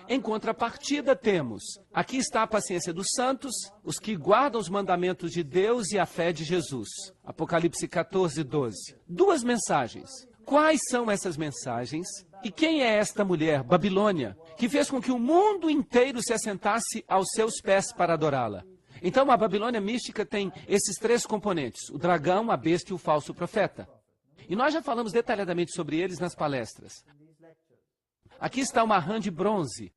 Em contrapartida, temos, aqui está a paciência dos santos, os que guardam os mandamentos de Deus e a fé de Jesus. Apocalipse 14, 12. 2 mensagens. Quais são essas mensagens? E quem é esta mulher, Babilônia, que fez com que o mundo inteiro se assentasse aos seus pés para adorá-la? Então, a Babilônia mística tem esses 3 componentes, o dragão, a besta e o falso profeta. E nós já falamos detalhadamente sobre eles nas palestras. Aqui está uma rã de bronze.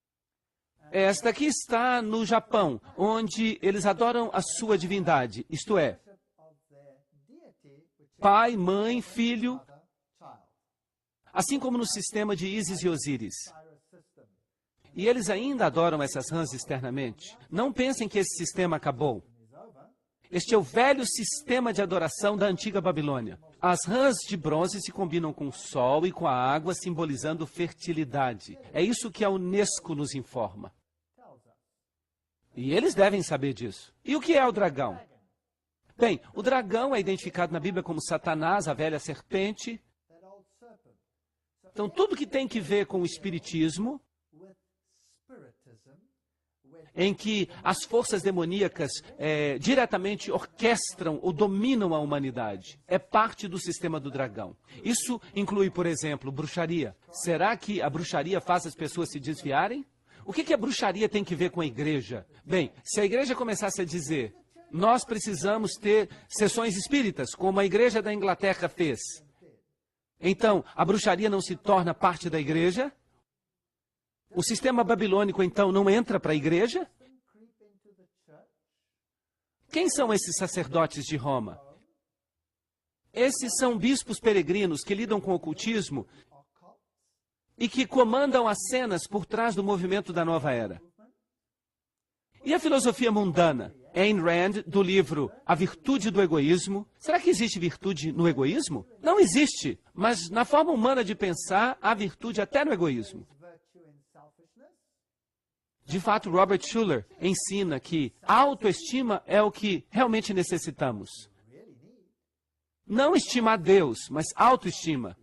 Esta aqui está no Japão, onde eles adoram a sua divindade, isto é, pai, mãe, filho, assim como no sistema de Ísis e Osíris. E eles ainda adoram essas rãs externamente. Não pensem que esse sistema acabou. Este é o velho sistema de adoração da antiga Babilônia. As rãs de bronze se combinam com o sol e com a água, simbolizando fertilidade. É isso que a Unesco nos informa. E eles devem saber disso. E o que é o dragão? Bem, o dragão é identificado na Bíblia como Satanás, a velha serpente. Então, tudo que tem que ver com o espiritismo, em que as forças demoníacas diretamente orquestram ou dominam a humanidade. É parte do sistema do dragão. Isso inclui, por exemplo, bruxaria. Será que a bruxaria faz as pessoas se desviarem? O que a bruxaria tem que ver com a igreja? Bem, se a igreja começasse a dizer, nós precisamos ter sessões espíritas, como a igreja da Inglaterra fez, então a bruxaria não se torna parte da igreja? O sistema babilônico, então, não entra para a igreja? Quem são esses sacerdotes de Roma? Esses são bispos peregrinos que lidam com o ocultismo e que comandam as cenas por trás do movimento da nova era. E a filosofia mundana? Ayn Rand, do livro A Virtude do Egoísmo. Será que existe virtude no egoísmo? Não existe, mas na forma humana de pensar, há virtude até no egoísmo. De fato, Robert Schuller ensina que a autoestima é o que realmente necessitamos. Não estima a Deus, mas autoestima.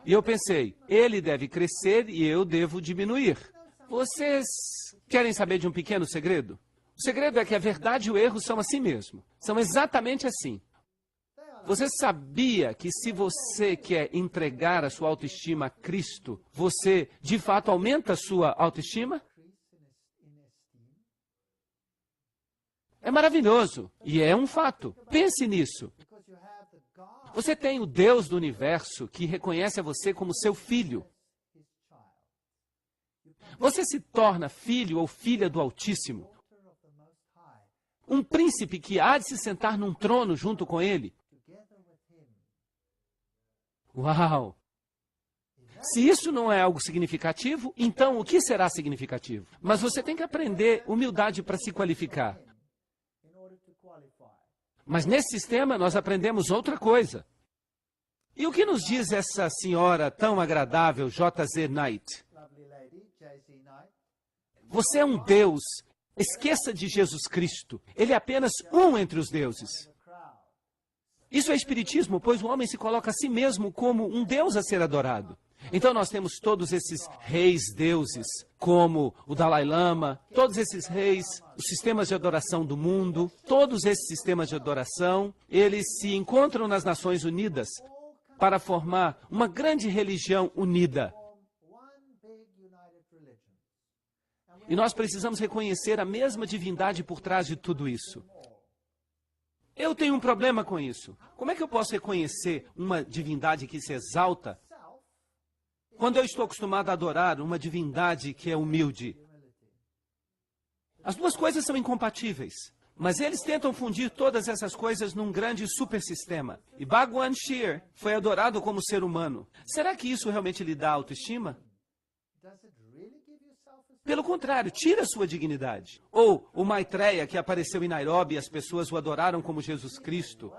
E eu pensei, ele deve crescer e eu devo diminuir. Vocês querem saber de um pequeno segredo? O segredo é que a verdade e o erro são assim mesmo. São exatamente assim. Você sabia que se você quer entregar a sua autoestima a Cristo, você de fato aumenta a sua autoestima? É maravilhoso e é um fato. Pense nisso. Você tem o Deus do universo que reconhece a você como seu filho. Você se torna filho ou filha do Altíssimo. Um príncipe que há de se sentar num trono junto com ele. Uau! Se isso não é algo significativo, então o que será significativo? Mas você tem que aprender humildade para se qualificar. Mas nesse sistema nós aprendemos outra coisa. E o que nos diz essa senhora tão agradável, J.Z. Knight? Você é um Deus. Esqueça de Jesus Cristo. Ele é apenas um entre os deuses. Isso é espiritismo, pois o homem se coloca a si mesmo como um Deus a ser adorado. Então nós temos todos esses reis deuses, como o Dalai Lama, todos esses reis, os sistemas de adoração do mundo, todos esses sistemas de adoração, eles se encontram nas Nações Unidas para formar uma grande religião unida. E nós precisamos reconhecer a mesma divindade por trás de tudo isso. Eu tenho um problema com isso. Como é que eu posso reconhecer uma divindade que se exalta quando eu estou acostumado a adorar uma divindade que é humilde? As duas coisas são incompatíveis. Mas eles tentam fundir todas essas coisas num grande supersistema. E Bhagwan Sher foi adorado como ser humano. Será que isso realmente lhe dá autoestima? Pelo contrário, tira sua dignidade. Ou o Maitreya, que apareceu em Nairobi e as pessoas o adoraram como Jesus Cristo.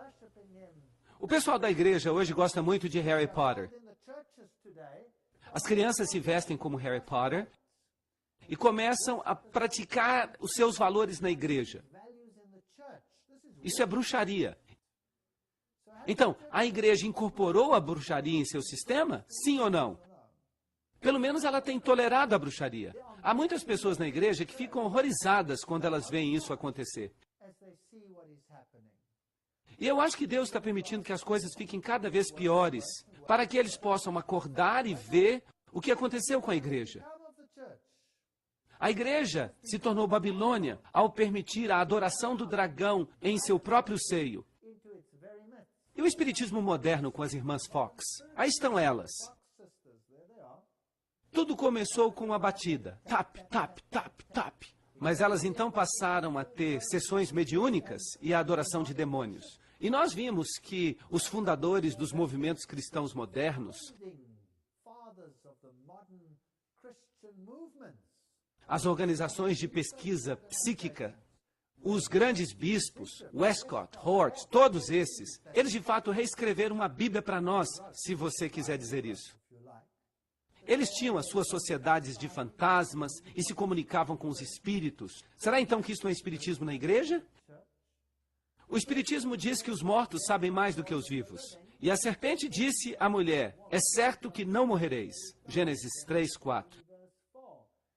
O pessoal da igreja hoje gosta muito de Harry Potter. As crianças se vestem como Harry Potter e começam a praticar os seus valores na igreja. Isso é bruxaria. Então, a igreja incorporou a bruxaria em seu sistema? Sim ou não? Pelo menos ela tem tolerado a bruxaria. Há muitas pessoas na igreja que ficam horrorizadas quando elas veem isso acontecer. E eu acho que Deus está permitindo que as coisas fiquem cada vez piores, para que eles possam acordar e ver o que aconteceu com a igreja. A igreja se tornou Babilônia ao permitir a adoração do dragão em seu próprio seio. E o espiritismo moderno com as irmãs Fox? Aí estão elas. Tudo começou com uma batida. Tap, tap, tap, tap. Mas elas então passaram a ter sessões mediúnicas e a adoração de demônios. E nós vimos que os fundadores dos movimentos cristãos modernos, as organizações de pesquisa psíquica, os grandes bispos, Westcott, Hort, todos esses, eles de fato reescreveram uma Bíblia para nós, se você quiser dizer isso. Eles tinham as suas sociedades de fantasmas e se comunicavam com os espíritos. Será então que isso não é espiritismo na igreja? O espiritismo diz que os mortos sabem mais do que os vivos. E a serpente disse à mulher, é certo que não morrereis. Gênesis 3, 4.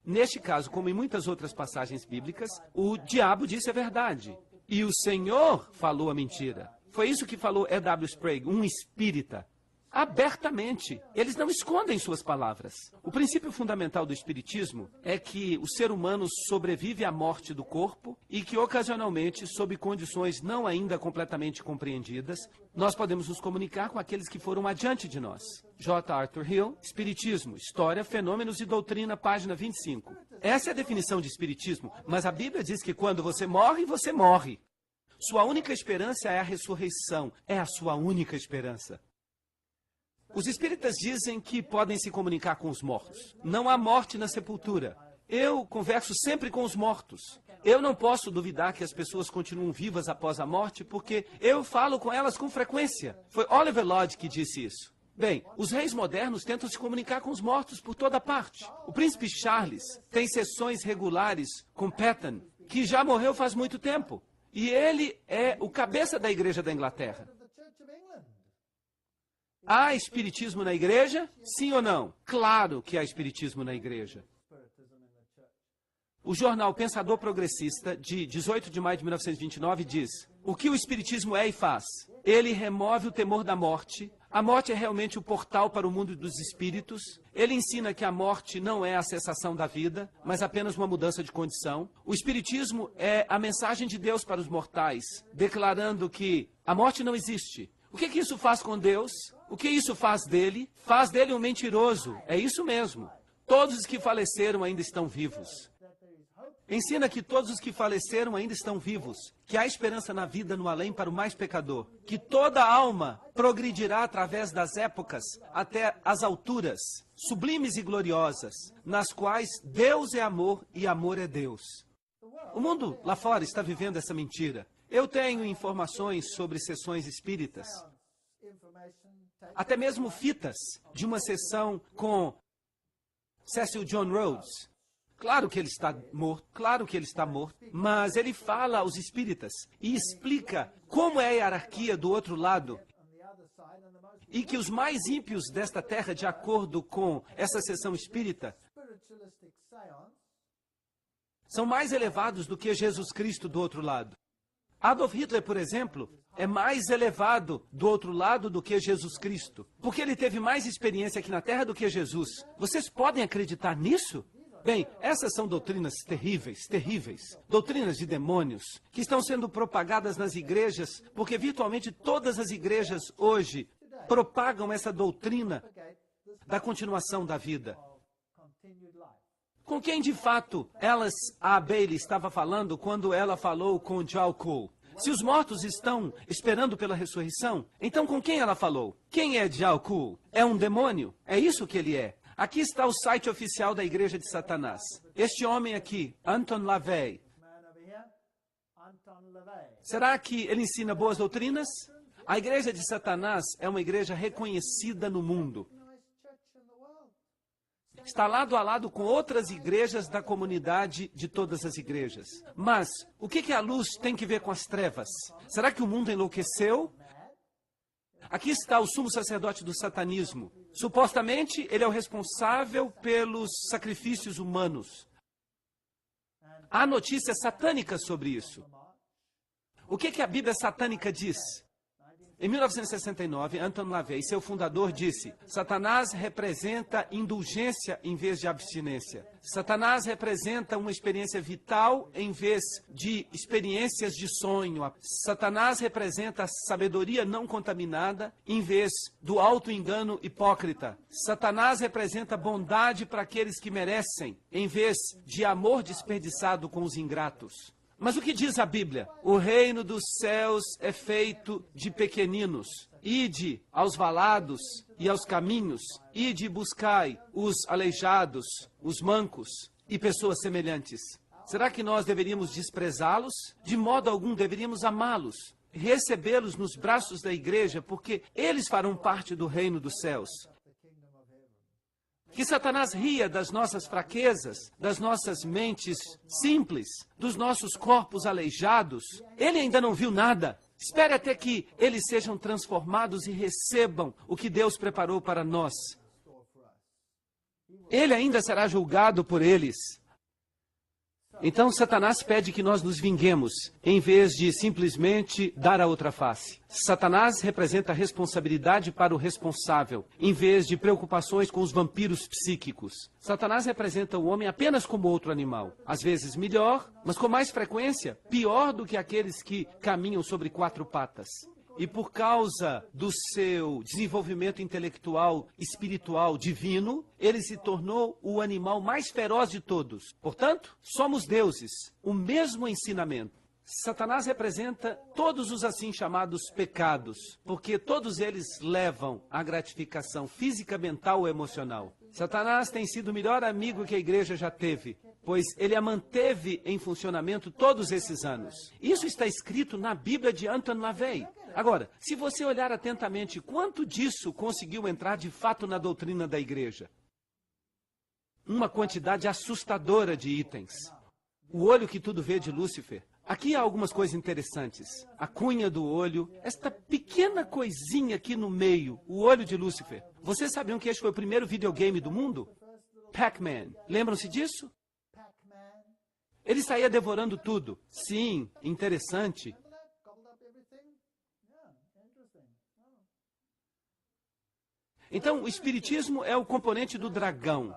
Neste caso, como em muitas outras passagens bíblicas, o diabo disse a verdade. E o Senhor falou a mentira. Foi isso que falou E.W. Sprague, um espírita. Abertamente. Eles não escondem suas palavras. O princípio fundamental do espiritismo é que o ser humano sobrevive à morte do corpo e que, ocasionalmente, sob condições não ainda completamente compreendidas, nós podemos nos comunicar com aqueles que foram adiante de nós. J. Arthur Hill, Espiritismo, História, Fenômenos e Doutrina, página 25. Essa é a definição de espiritismo, mas a Bíblia diz que quando você morre, você morre. Sua única esperança é a ressurreição. É a sua única esperança. Os espíritas dizem que podem se comunicar com os mortos. Não há morte na sepultura. Eu converso sempre com os mortos. Eu não posso duvidar que as pessoas continuam vivas após a morte, porque eu falo com elas com frequência. Foi Oliver Lodge que disse isso. Bem, os reis modernos tentam se comunicar com os mortos por toda parte. O príncipe Charles tem sessões regulares com Patton, que já morreu faz muito tempo. E ele é o cabeça da igreja da Inglaterra. Há espiritismo na igreja? Sim ou não? Claro que há espiritismo na igreja. O jornal Pensador Progressista, de 18 de maio de 1929, diz: o que o espiritismo é e faz? Ele remove o temor da morte. A morte é realmente o portal para o mundo dos espíritos. Ele ensina que a morte não é a cessação da vida, mas apenas uma mudança de condição. O espiritismo é a mensagem de Deus para os mortais, declarando que a morte não existe. O que isso faz com Deus? O que isso faz dele? Faz dele um mentiroso. É isso mesmo. Todos os que faleceram ainda estão vivos. Ensina que todos os que faleceram ainda estão vivos, que há esperança na vida no além para o mais pecador, que toda alma progredirá através das épocas até as alturas, sublimes e gloriosas, nas quais Deus é amor e amor é Deus. O mundo lá fora está vivendo essa mentira. Eu tenho informações sobre sessões espíritas, até mesmo fitas de uma sessão com Cecil John Rhodes. Claro que ele está morto, mas ele fala aos espíritas e explica como é a hierarquia do outro lado e que os mais ímpios desta terra, de acordo com essa sessão espírita, são mais elevados do que Jesus Cristo do outro lado. Adolf Hitler, por exemplo, é mais elevado do outro lado do que Jesus Cristo, porque ele teve mais experiência aqui na terra do que Jesus. Vocês podem acreditar nisso? Bem, essas são doutrinas terríveis, terríveis. Doutrinas de demônios que estão sendo propagadas nas igrejas, porque virtualmente todas as igrejas hoje propagam essa doutrina da continuação da vida. Com quem, de fato, Alice A. Bailey estava falando quando ela falou com Jao Cole? Se os mortos estão esperando pela ressurreição, então com quem ela falou? Quem é Jao Cole? É um demônio? É isso que ele é. Aqui está o site oficial da Igreja de Satanás. Este homem aqui, Anton LaVey. Será que ele ensina boas doutrinas? A Igreja de Satanás é uma igreja reconhecida no mundo. Está lado a lado com outras igrejas da comunidade de todas as igrejas. Mas, o que a luz tem que ver com as trevas? Será que o mundo enlouqueceu? Aqui está o sumo sacerdote do satanismo. Supostamente, ele é o responsável pelos sacrifícios humanos. Há notícias satânicas sobre isso. O que a Bíblia satânica diz? Em 1969, Anton LaVey, seu fundador, disse: Satanás representa indulgência em vez de abstinência. Satanás representa uma experiência vital em vez de experiências de sonho. Satanás representa a sabedoria não contaminada em vez do auto-engano hipócrita. Satanás representa bondade para aqueles que merecem, em vez de amor desperdiçado com os ingratos. Mas o que diz a Bíblia? O reino dos céus é feito de pequeninos. Ide aos valados e aos caminhos. Ide e buscai os aleijados, os mancos e pessoas semelhantes. Será que nós deveríamos desprezá-los? De modo algum deveríamos amá-los, recebê-los nos braços da igreja, porque eles farão parte do reino dos céus. Que Satanás ria das nossas fraquezas, das nossas mentes simples, dos nossos corpos aleijados. Ele ainda não viu nada. Espere até que eles sejam transformados e recebam o que Deus preparou para nós. Ele ainda será julgado por eles. Então, Satanás pede que nós nos vinguemos, em vez de simplesmente dar a outra face. Satanás representa responsabilidade para o responsável, em vez de preocupações com os vampiros psíquicos. Satanás representa o homem apenas como outro animal. Às vezes melhor, mas com mais frequência, pior do que aqueles que caminham sobre quatro patas. E por causa do seu desenvolvimento intelectual, espiritual, divino, ele se tornou o animal mais feroz de todos. Portanto, somos deuses. O mesmo ensinamento. Satanás representa todos os assim chamados pecados, porque todos eles levam à gratificação física, mental ou emocional. Satanás tem sido o melhor amigo que a igreja já teve, pois ele a manteve em funcionamento todos esses anos. Isso está escrito na Bíblia de Anton LaVey. Agora, se você olhar atentamente, quanto disso conseguiu entrar de fato na doutrina da igreja? Uma quantidade assustadora de itens. O olho que tudo vê de Lúcifer. Aqui há algumas coisas interessantes. A cunha do olho, esta pequena coisinha aqui no meio, o olho de Lúcifer. Vocês sabiam que este foi o primeiro videogame do mundo? Pac-Man. Lembram-se disso? Ele saía devorando tudo. Sim, interessante. Então, o espiritismo é o componente do dragão.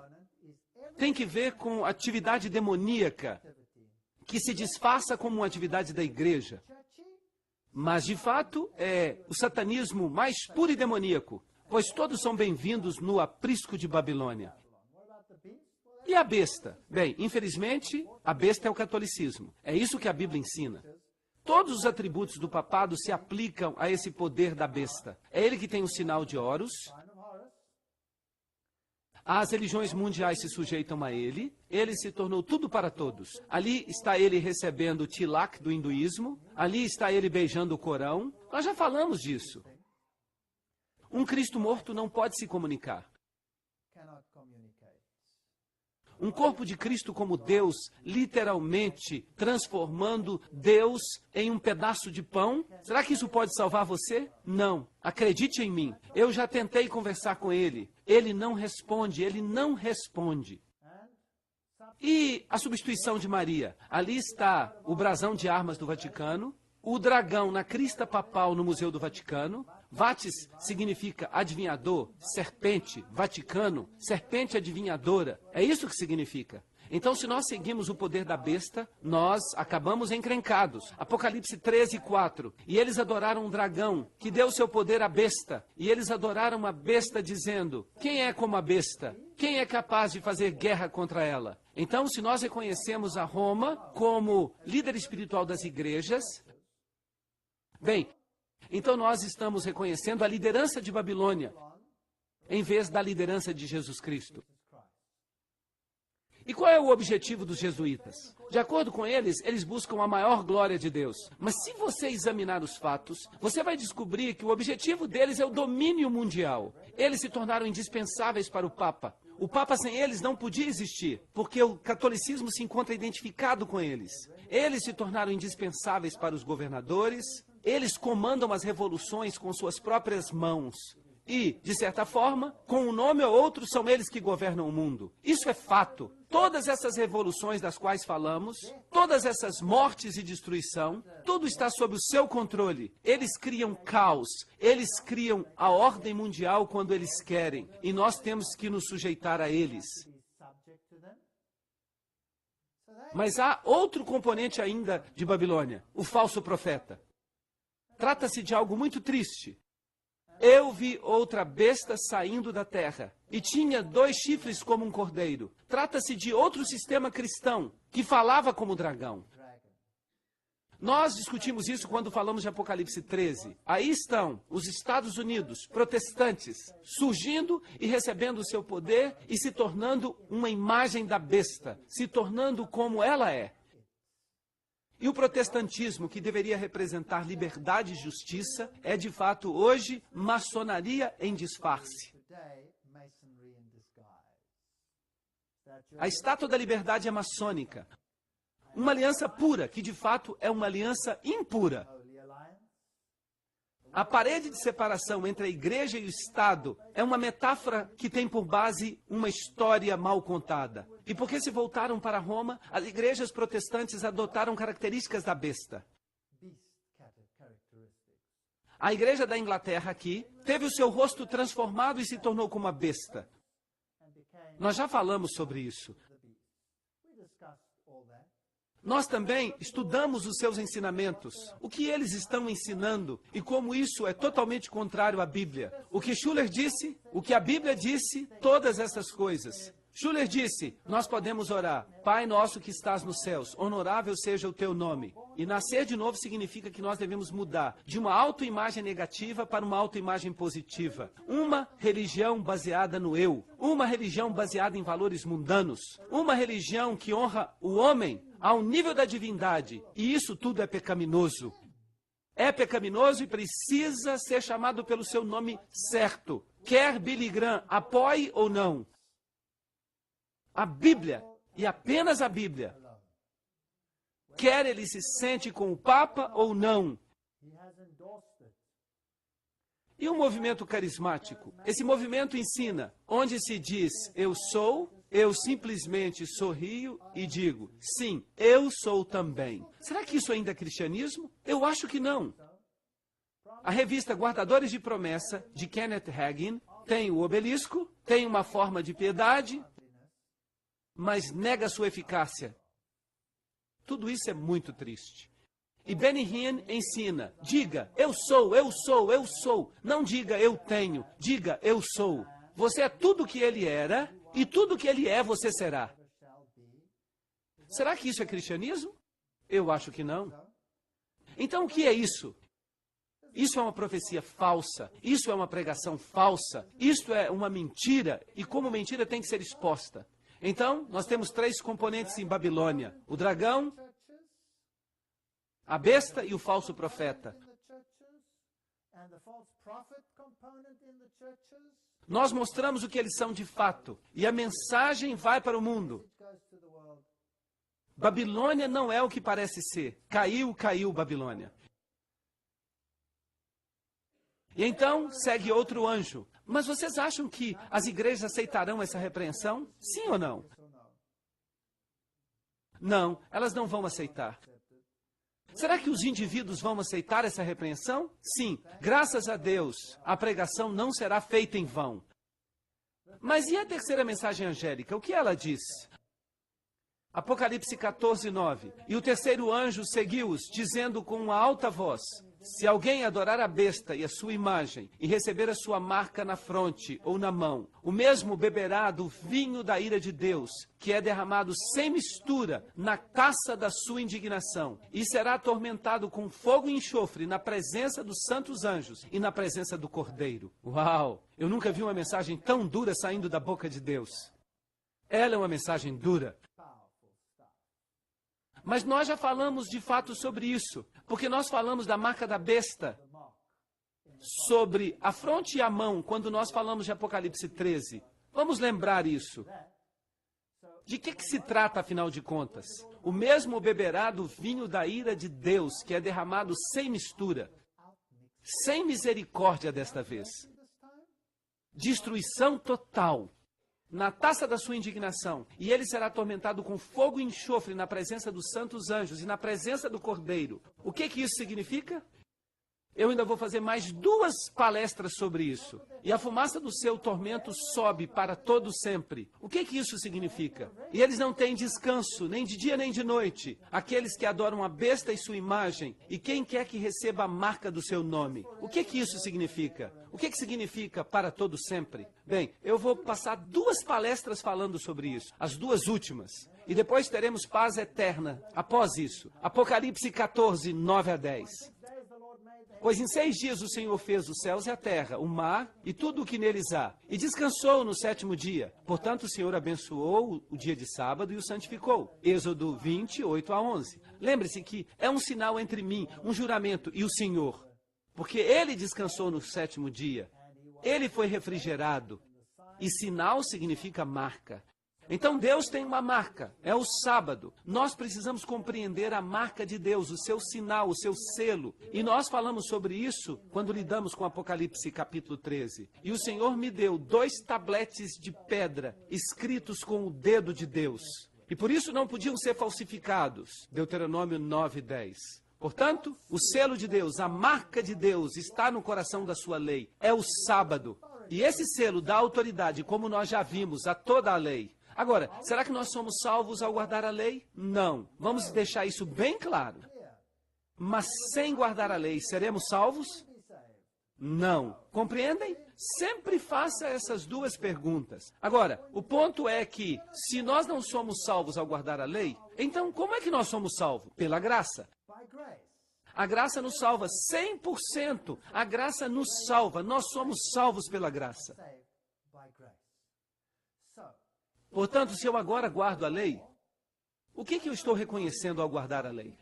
Tem que ver com atividade demoníaca, que se disfarça como uma atividade da igreja. Mas, de fato, é o satanismo mais puro e demoníaco, pois todos são bem-vindos no aprisco de Babilônia. E a besta? Bem, infelizmente, a besta é o catolicismo. É isso que a Bíblia ensina. Todos os atributos do papado se aplicam a esse poder da besta. É ele que tem o sinal de Horus. As religiões mundiais se sujeitam a ele. Ele se tornou tudo para todos. Ali está ele recebendo o tilak do hinduísmo. Ali está ele beijando o Corão. Nós já falamos disso. Um Cristo morto não pode se comunicar. Um corpo de Cristo como Deus, literalmente transformando Deus em um pedaço de pão. Será que isso pode salvar você? Não. Acredite em mim. Eu já tentei conversar com ele. Ele não responde, ele não responde. E a substituição de Maria? Ali está o brasão de armas do Vaticano, o dragão na crista papal no Museu do Vaticano. Vatis significa adivinhador, serpente, Vaticano, serpente adivinhadora. É isso que significa. Então, se nós seguimos o poder da besta, nós acabamos encrencados. Apocalipse 13:4. E eles adoraram um dragão, que deu seu poder à besta. E eles adoraram a besta, dizendo: quem é como a besta? Quem é capaz de fazer guerra contra ela? Então, se nós reconhecemos a Roma como líder espiritual das igrejas, bem, então nós estamos reconhecendo a liderança de Babilônia, em vez da liderança de Jesus Cristo. E qual é o objetivo dos jesuítas? De acordo com eles, eles buscam a maior glória de Deus. Mas se você examinar os fatos, você vai descobrir que o objetivo deles é o domínio mundial. Eles se tornaram indispensáveis para o Papa. O Papa sem eles não podia existir, porque o catolicismo se encontra identificado com eles. Eles se tornaram indispensáveis para os governadores. Eles comandam as revoluções com suas próprias mãos. E, de certa forma, com um nome ou outro, são eles que governam o mundo. Isso é fato. Todas essas revoluções das quais falamos, todas essas mortes e destruição, tudo está sob o seu controle. Eles criam caos, eles criam a ordem mundial quando eles querem. E nós temos que nos sujeitar a eles. Mas há outro componente ainda de Babilônia, o falso profeta. Trata-se de algo muito triste. Eu vi outra besta saindo da terra, e tinha 2 chifres como um cordeiro. Trata-se de outro sistema cristão, que falava como dragão. Nós discutimos isso quando falamos de Apocalipse 13. Aí estão os Estados Unidos, protestantes, surgindo e recebendo o seu poder e se tornando uma imagem da besta, se tornando como ela é. E o protestantismo, que deveria representar liberdade e justiça, é de fato hoje maçonaria em disfarce. A estátua da liberdade é maçônica. Uma aliança pura, que de fato é uma aliança impura. A parede de separação entre a igreja e o Estado é uma metáfora que tem por base uma história mal contada. E porque se voltaram para Roma, as igrejas protestantes adotaram características da besta. A igreja da Inglaterra aqui teve o seu rosto transformado e se tornou como a besta. Nós já falamos sobre isso. Nós também estudamos os seus ensinamentos, o que eles estão ensinando e como isso é totalmente contrário à Bíblia. O que Schuller disse, o que a Bíblia disse, todas essas coisas. Schuller disse, nós podemos orar, Pai nosso que estás nos céus, honorável seja o teu nome. E nascer de novo significa que nós devemos mudar de uma autoimagem negativa para uma autoimagem positiva. Uma religião baseada no eu, uma religião baseada em valores mundanos, uma religião que honra o homem ao nível da divindade. E isso tudo é pecaminoso. É pecaminoso e precisa ser chamado pelo seu nome certo. Quer Billy Graham apoie ou não. A Bíblia, e apenas a Bíblia, quer ele se sente com o Papa ou não. E o movimento carismático? Esse movimento ensina, onde se diz, eu sou, eu simplesmente sorrio e digo, sim, eu sou também. Será que isso ainda é cristianismo? Eu acho que não. A revista Guardadores de Promessa, de Kenneth Hagin, tem o obelisco, tem uma forma de piedade, mas nega sua eficácia. Tudo isso é muito triste. E Benny Hinn ensina, diga, eu sou, eu sou, eu sou. Não diga, eu tenho, diga, eu sou. Você é tudo o que ele era, e tudo o que ele é, você será. Será que isso é cristianismo? Eu acho que não. Então, o que é isso? Isso é uma profecia falsa, isso é uma pregação falsa, isso é uma mentira, e como mentira tem que ser exposta. Então, nós temos 3 componentes em Babilônia: o dragão, a besta e o falso profeta. Nós mostramos o que eles são de fato, e a mensagem vai para o mundo. Babilônia não é o que parece ser. Caiu, caiu Babilônia. E então, segue outro anjo. Mas vocês acham que as igrejas aceitarão essa repreensão? Sim ou não? Não, elas não vão aceitar. Será que os indivíduos vão aceitar essa repreensão? Sim, graças a Deus, a pregação não será feita em vão. Mas e a terceira mensagem angélica? O que ela diz? Apocalipse 14, 9. E o terceiro anjo seguiu-os, dizendo com uma alta voz: se alguém adorar a besta e a sua imagem, e receber a sua marca na fronte ou na mão, o mesmo beberá do vinho da ira de Deus, que é derramado sem mistura na taça da sua indignação, e será atormentado com fogo e enxofre na presença dos santos anjos e na presença do Cordeiro. Uau! Eu nunca vi uma mensagem tão dura saindo da boca de Deus. Ela é uma mensagem dura. Mas nós já falamos de fato sobre isso, porque nós falamos da marca da besta, sobre a fronte e a mão, quando nós falamos de Apocalipse 13. Vamos lembrar isso. De que se trata, afinal de contas? O mesmo beberá do vinho da ira de Deus, que é derramado sem mistura, sem misericórdia desta vez. Destruição total. Na taça da sua indignação, e ele será atormentado com fogo e enxofre na presença dos santos anjos e na presença do Cordeiro. O que isso significa? Eu ainda vou fazer mais 2 palestras sobre isso. E a fumaça do seu tormento sobe para todo sempre. O que isso significa? E eles não têm descanso, nem de dia nem de noite. Aqueles que adoram a besta e sua imagem, e quem quer que receba a marca do seu nome. O que isso significa? O que significa para todo sempre? Bem, eu vou passar 2 palestras falando sobre isso, as 2 últimas. E depois teremos paz eterna após isso. Apocalipse 14, 9 a 10. Pois em 6 dias o Senhor fez os céus e a terra, o mar e tudo o que neles há, e descansou no 7º dia. Portanto, o Senhor abençoou o dia de sábado e o santificou. Êxodo 20, 8 a 11. Lembre-se que é um sinal entre mim, um juramento, e o Senhor. Porque ele descansou no 7º dia. Ele foi refrigerado. E sinal significa marca. Então Deus tem uma marca, é o sábado. Nós precisamos compreender a marca de Deus, o seu sinal, o seu selo. E nós falamos sobre isso quando lidamos com Apocalipse capítulo 13. E o Senhor me deu 2 tabletes de pedra, escritos com o dedo de Deus. E por isso não podiam ser falsificados. Deuteronômio 9, 10. Portanto, o selo de Deus, a marca de Deus está no coração da sua lei. É o sábado. E esse selo dá autoridade, como nós já vimos, a toda a lei. Agora, será que nós somos salvos ao guardar a lei? Não. Vamos deixar isso bem claro. Mas sem guardar a lei, seremos salvos? Não. Compreendem? Sempre faça essas duas perguntas. Agora, o ponto é que, se nós não somos salvos ao guardar a lei, então como é que nós somos salvos? Pela graça. A graça nos salva 100%. A graça nos salva. Nós somos salvos pela graça. Portanto, se eu agora guardo a lei, o que eu estou reconhecendo ao guardar a lei?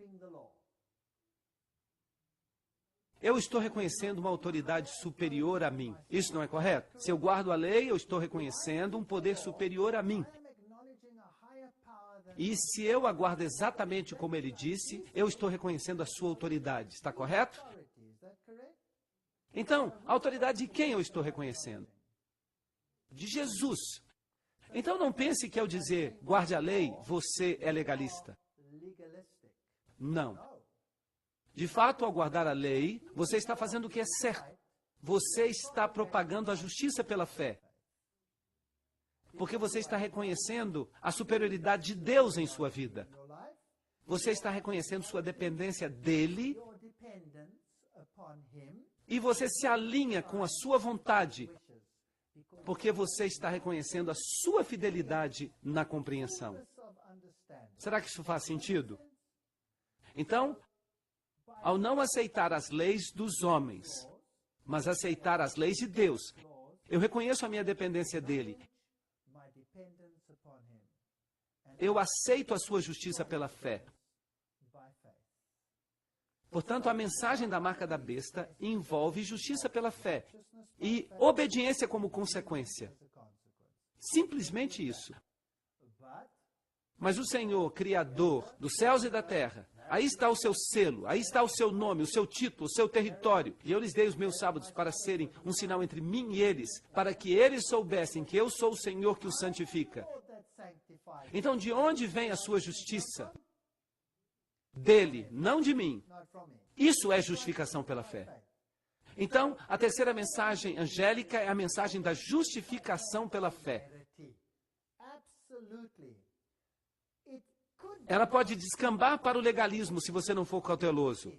Eu estou reconhecendo uma autoridade superior a mim. Isso não é correto? Se eu guardo a lei, eu estou reconhecendo um poder superior a mim. E se eu a guardo exatamente como ele disse, eu estou reconhecendo a sua autoridade. Está correto? Então, a autoridade de quem eu estou reconhecendo? De Jesus. Então não pense que ao dizer guarde a lei, você é legalista. Não. De fato, ao guardar a lei, você está fazendo o que é certo. Você está propagando a justiça pela fé. Porque você está reconhecendo a superioridade de Deus em sua vida. Você está reconhecendo sua dependência dele. E você se alinha com a sua vontade. Porque você está reconhecendo a sua fidelidade na compreensão. Será que isso faz sentido? Então, ao não aceitar as leis dos homens, mas aceitar as leis de Deus, eu reconheço a minha dependência dele. Eu aceito a sua justiça pela fé. Portanto, a mensagem da marca da besta envolve justiça pela fé e obediência como consequência. Simplesmente isso. Mas o Senhor, Criador dos céus e da terra, aí está o seu selo, aí está o seu nome, o seu título, o seu território. E eu lhes dei os meus sábados para serem um sinal entre mim e eles, para que eles soubessem que eu sou o Senhor que os santifica. Então, de onde vem a sua justiça? Dele, não de mim. Isso é justificação pela fé. Então, a terceira mensagem angélica é a mensagem da justificação pela fé. Ela pode descambar para o legalismo se você não for cauteloso.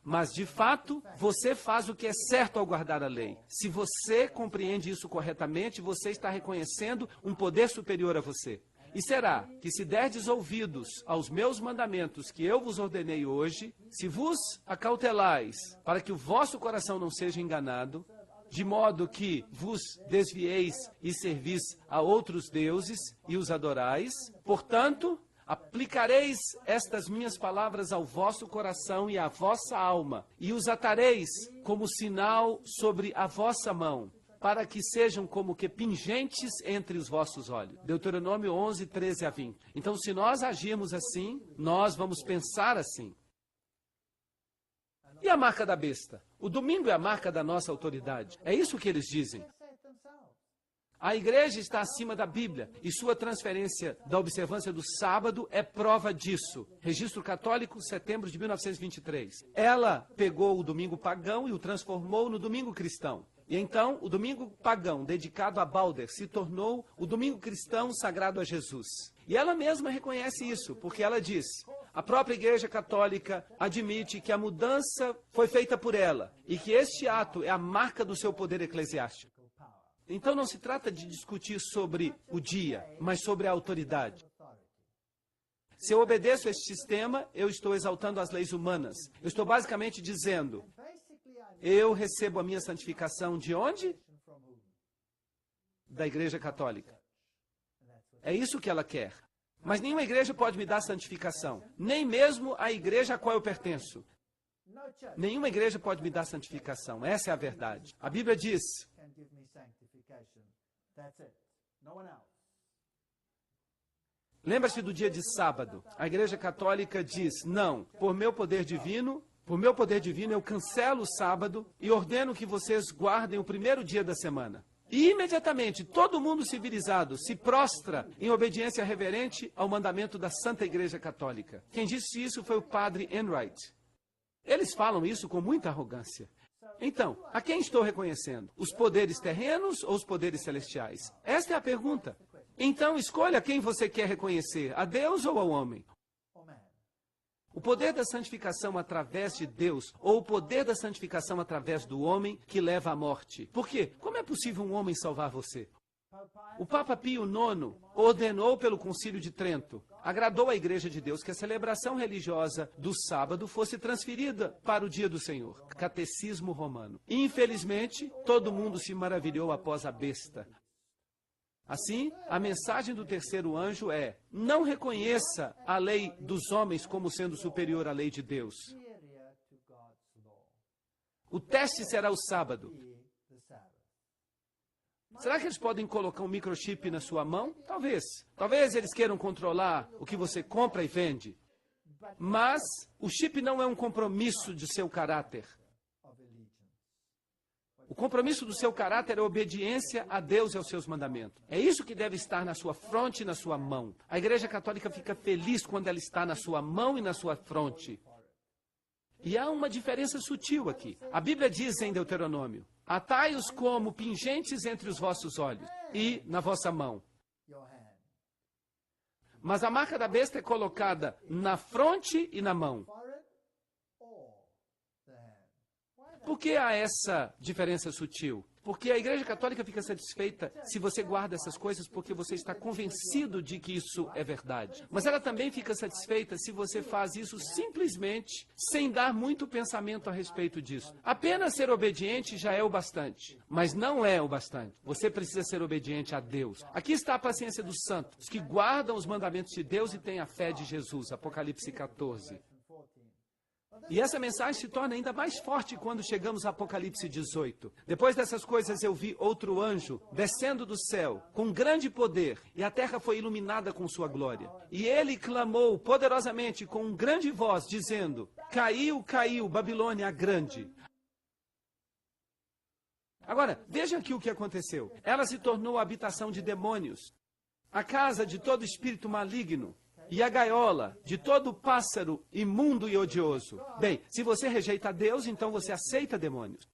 Mas, de fato, você faz o que é certo ao guardar a lei. Se você compreende isso corretamente, você está reconhecendo um poder superior a você. E será que se derdes ouvidos aos meus mandamentos que eu vos ordenei hoje, se vos acautelais para que o vosso coração não seja enganado, de modo que vos desvieis e servis a outros deuses e os adorais, portanto, aplicareis estas minhas palavras ao vosso coração e à vossa alma, e os atareis como sinal sobre a vossa mão, para que sejam como que pingentes entre os vossos olhos. Deuteronômio 11, 13 a 20. Então, se nós agirmos assim, nós vamos pensar assim. E a marca da besta? O domingo é a marca da nossa autoridade. É isso que eles dizem. A igreja está acima da Bíblia e sua transferência da observância do sábado é prova disso. Registro Católico, setembro de 1923. Ela pegou o domingo pagão e o transformou no domingo cristão. E então, o domingo pagão, dedicado a Balder, se tornou o domingo cristão sagrado a Jesus. E ela mesma reconhece isso, porque ela diz, a própria Igreja Católica admite que a mudança foi feita por ela, e que este ato é a marca do seu poder eclesiástico. Então não se trata de discutir sobre o dia, mas sobre a autoridade. Se eu obedeço a este sistema, eu estou exaltando as leis humanas. Eu estou basicamente dizendo, eu recebo a minha santificação de onde? Da Igreja Católica. É isso que ela quer. Mas nenhuma igreja pode me dar santificação. Nem mesmo a igreja a qual eu pertenço. Nenhuma igreja pode me dar santificação. Essa é a verdade. A Bíblia diz... Lembra-se do dia de sábado. A Igreja Católica diz, não, por meu poder divino eu cancelo o sábado e ordeno que vocês guardem o primeiro dia da semana. E imediatamente todo mundo civilizado se prostra em obediência reverente ao mandamento da Santa Igreja Católica. Quem disse isso foi o padre Enright. Eles falam isso com muita arrogância. Então, a quem estou reconhecendo? Os poderes terrenos ou os poderes celestiais? Esta é a pergunta. Então, escolha quem você quer reconhecer, a Deus ou ao homem. O poder da santificação através de Deus, ou o poder da santificação através do homem que leva à morte. Por quê? Como é possível um homem salvar você? O Papa Pio IX ordenou pelo Concílio de Trento, agradou à Igreja de Deus que a celebração religiosa do sábado fosse transferida para o dia do Senhor, Catecismo Romano. Infelizmente, todo mundo se maravilhou após a besta. Assim, a mensagem do terceiro anjo é: não reconheça a lei dos homens como sendo superior à lei de Deus. O teste será o sábado. Será que eles podem colocar um microchip na sua mão? Talvez. Talvez eles queiram controlar o que você compra e vende. Mas o chip não é um compromisso de seu caráter. O compromisso do seu caráter é a obediência a Deus e aos seus mandamentos. É isso que deve estar na sua fronte e na sua mão. A Igreja Católica fica feliz quando ela está na sua mão e na sua fronte. E há uma diferença sutil aqui. A Bíblia diz em Deuteronômio: atai-os como pingentes entre os vossos olhos e na vossa mão. Mas a marca da besta é colocada na fronte e na mão. Por que há essa diferença sutil? Porque a Igreja Católica fica satisfeita se você guarda essas coisas porque você está convencido de que isso é verdade. Mas ela também fica satisfeita se você faz isso simplesmente sem dar muito pensamento a respeito disso. Apenas ser obediente já é o bastante, mas não é o bastante. Você precisa ser obediente a Deus. Aqui está a paciência dos santos, que guardam os mandamentos de Deus e têm a fé de Jesus. Apocalipse 14. E essa mensagem se torna ainda mais forte quando chegamos a Apocalipse 18. Depois dessas coisas eu vi outro anjo descendo do céu com grande poder, e a terra foi iluminada com sua glória. E ele clamou poderosamente com grande voz, dizendo: caiu, caiu, Babilônia a grande. Agora, veja aqui o que aconteceu. Ela se tornou a habitação de demônios, a casa de todo espírito maligno, e a gaiola de todo pássaro imundo e odioso. Bem, se você rejeita Deus, então você aceita demônios.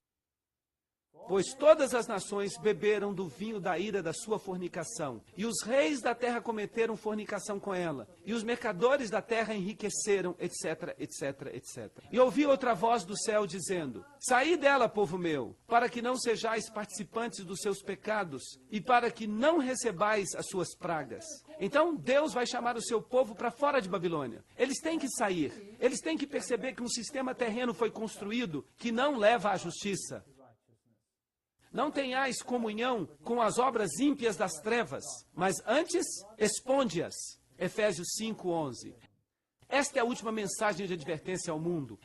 Pois todas as nações beberam do vinho da ira da sua fornicação, e os reis da terra cometeram fornicação com ela, e os mercadores da terra enriqueceram, etc, etc, etc. E ouvi outra voz do céu dizendo: saí dela, povo meu, para que não sejais participantes dos seus pecados, e para que não recebais as suas pragas. Então Deus vai chamar o seu povo para fora de Babilônia. Eles têm que sair. Eles têm que perceber que um sistema terreno foi construído que não leva à justiça. Não tenhais comunhão com as obras ímpias das trevas, mas antes exponde-as. Efésios 5:11. Esta é a última mensagem de advertência ao mundo.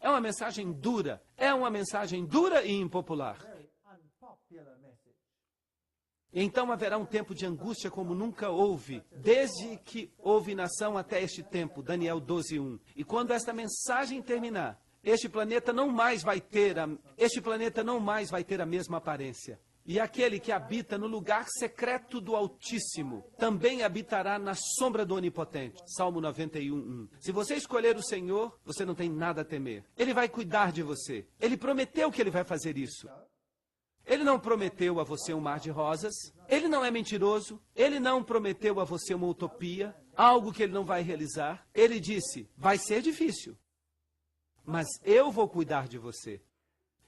É uma mensagem dura. É uma mensagem dura e impopular. Então haverá um tempo de angústia como nunca houve, desde que houve nação até este tempo. Daniel 12:1. E quando esta mensagem terminar, este planeta não mais vai ter a mesma aparência. E aquele que habita no lugar secreto do Altíssimo também habitará na sombra do Onipotente. Salmo 91:1. Se você escolher o Senhor, você não tem nada a temer. Ele vai cuidar de você. Ele prometeu que ele vai fazer isso. Ele não prometeu a você um mar de rosas. Ele não é mentiroso. Ele não prometeu a você uma utopia, algo que ele não vai realizar. Ele disse: vai ser difícil, mas eu vou cuidar de você.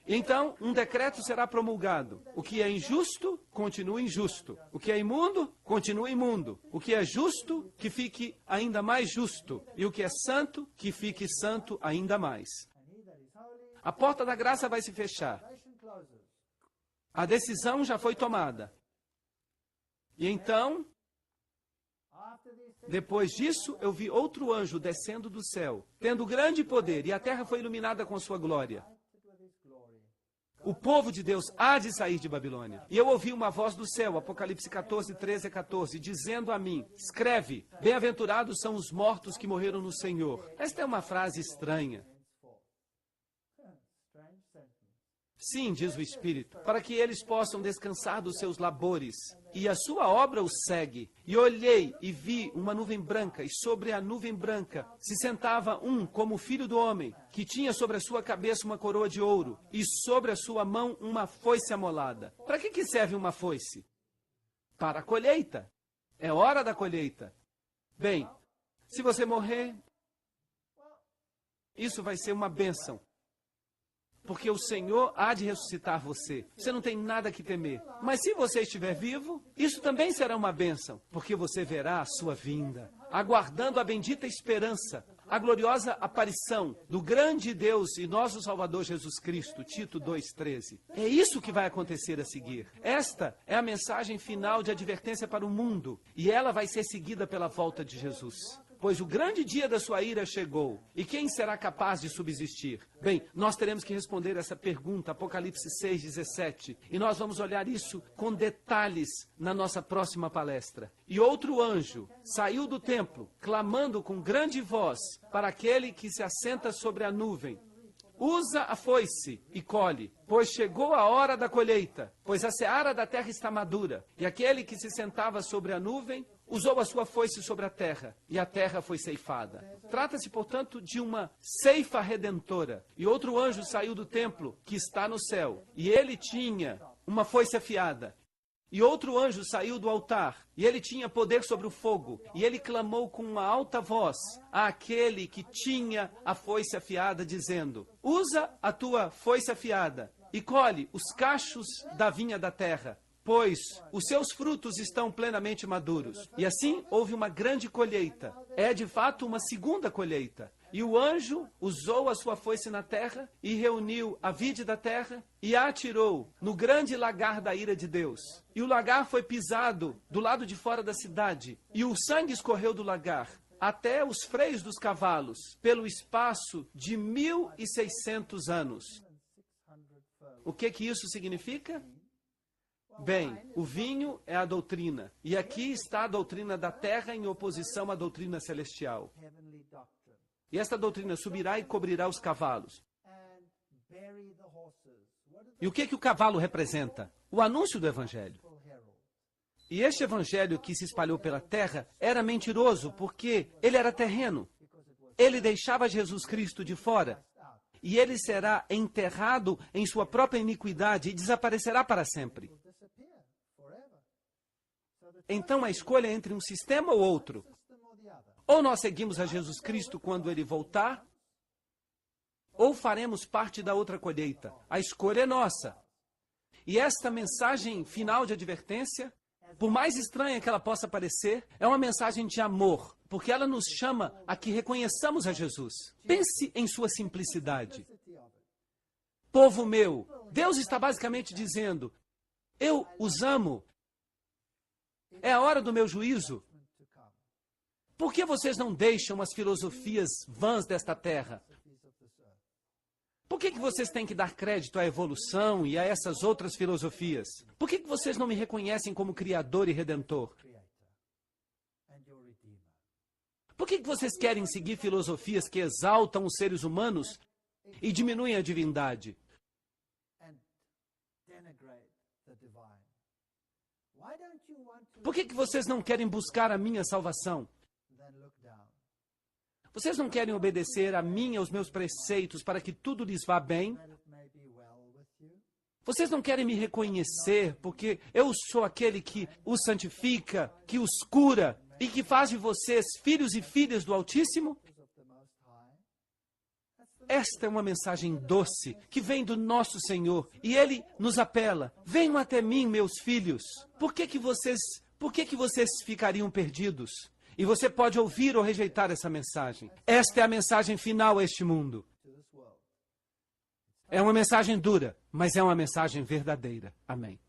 Então, um decreto será promulgado. O que é injusto, continue injusto. O que é imundo, continue imundo. O que é justo, que fique ainda mais justo. E o que é santo, que fique santo ainda mais. A porta da graça vai se fechar. A decisão já foi tomada. E então, depois disso, eu vi outro anjo descendo do céu, tendo grande poder, e a terra foi iluminada com sua glória. O povo de Deus há de sair de Babilônia. E eu ouvi uma voz do céu, Apocalipse 14, 13 a 14, dizendo a mim: escreve, bem-aventurados são os mortos que morreram no Senhor. Esta é uma frase estranha. Sim, diz o Espírito, para que eles possam descansar dos seus labores. E a sua obra os segue. E olhei e vi uma nuvem branca, e sobre a nuvem branca se sentava um como filho do homem, que tinha sobre a sua cabeça uma coroa de ouro, e sobre a sua mão uma foice amolada. Para que serve uma foice? Para a colheita. É hora da colheita. Bem, se você morrer, Isso vai ser uma bênção. Porque o Senhor há de ressuscitar você. Você não tem nada que temer. Mas se você estiver vivo, isso também será uma bênção. Porque você verá a sua vinda, aguardando a bendita esperança, a gloriosa aparição do grande Deus e nosso Salvador Jesus Cristo, Tito 2,13. É isso que vai acontecer a seguir. Esta é a mensagem final de advertência para o mundo. E ela vai ser seguida pela volta de Jesus. Pois o grande dia da sua ira chegou. E quem será capaz de subsistir? Bem, nós teremos que responder essa pergunta, Apocalipse 6,17. E nós vamos olhar isso com detalhes na nossa próxima palestra. E outro anjo saiu do templo, clamando com grande voz para aquele que se assenta sobre a nuvem. Usa a foice e colhe, pois chegou a hora da colheita, pois a seara da terra está madura. E aquele que se sentava sobre a nuvem usou a sua foice sobre a terra, e a terra foi ceifada. Trata-se, portanto, de uma ceifa redentora. E outro anjo saiu do templo, que está no céu, e ele tinha uma foice afiada. E outro anjo saiu do altar, e ele tinha poder sobre o fogo, e ele clamou com uma alta voz àquele que tinha a foice afiada, dizendo: usa a tua foice afiada, e colhe os cachos da vinha da terra, pois os seus frutos estão plenamente maduros. E assim houve uma grande colheita. É de fato uma segunda colheita. E o anjo usou a sua foice na terra e reuniu a vide da terra e a atirou no grande lagar da ira de Deus. E o lagar foi pisado do lado de fora da cidade, e o sangue escorreu do lagar até os freios dos cavalos, pelo espaço de 1.600 anos. O que isso significa? Bem, o vinho é a doutrina, e aqui está a doutrina da terra em oposição à doutrina celestial. E esta doutrina subirá e cobrirá os cavalos. E o que o cavalo representa? O anúncio do Evangelho. E este Evangelho que se espalhou pela terra era mentiroso, porque ele era terreno. Ele deixava Jesus Cristo de fora. E ele será enterrado em sua própria iniquidade e desaparecerá para sempre. Então a escolha é entre um sistema ou outro. Ou nós seguimos a Jesus Cristo quando ele voltar, ou faremos parte da outra colheita. A escolha é nossa. E esta mensagem final de advertência, por mais estranha que ela possa parecer, é uma mensagem de amor, porque ela nos chama a que reconheçamos a Jesus. Pense em sua simplicidade. Povo meu, Deus está basicamente dizendo: eu os amo. É a hora do meu juízo. Por que vocês não deixam as filosofias vãs desta terra? Por que vocês têm que dar crédito à evolução e a essas outras filosofias? Por que vocês não me reconhecem como Criador e Redentor? Por que vocês querem seguir filosofias que exaltam os seres humanos e diminuem a divindade? Por que vocês não querem buscar a minha salvação? Vocês não querem obedecer a mim e aos meus preceitos para que tudo lhes vá bem? Vocês não querem me reconhecer porque eu sou aquele que os santifica, que os cura e que faz de vocês filhos e filhas do Altíssimo? Esta é uma mensagem doce que vem do nosso Senhor e Ele nos apela: venham até mim, meus filhos. Por que vocês ficariam perdidos? E você pode ouvir ou rejeitar essa mensagem. Esta é a mensagem final a este mundo. É uma mensagem dura, mas é uma mensagem verdadeira. Amém.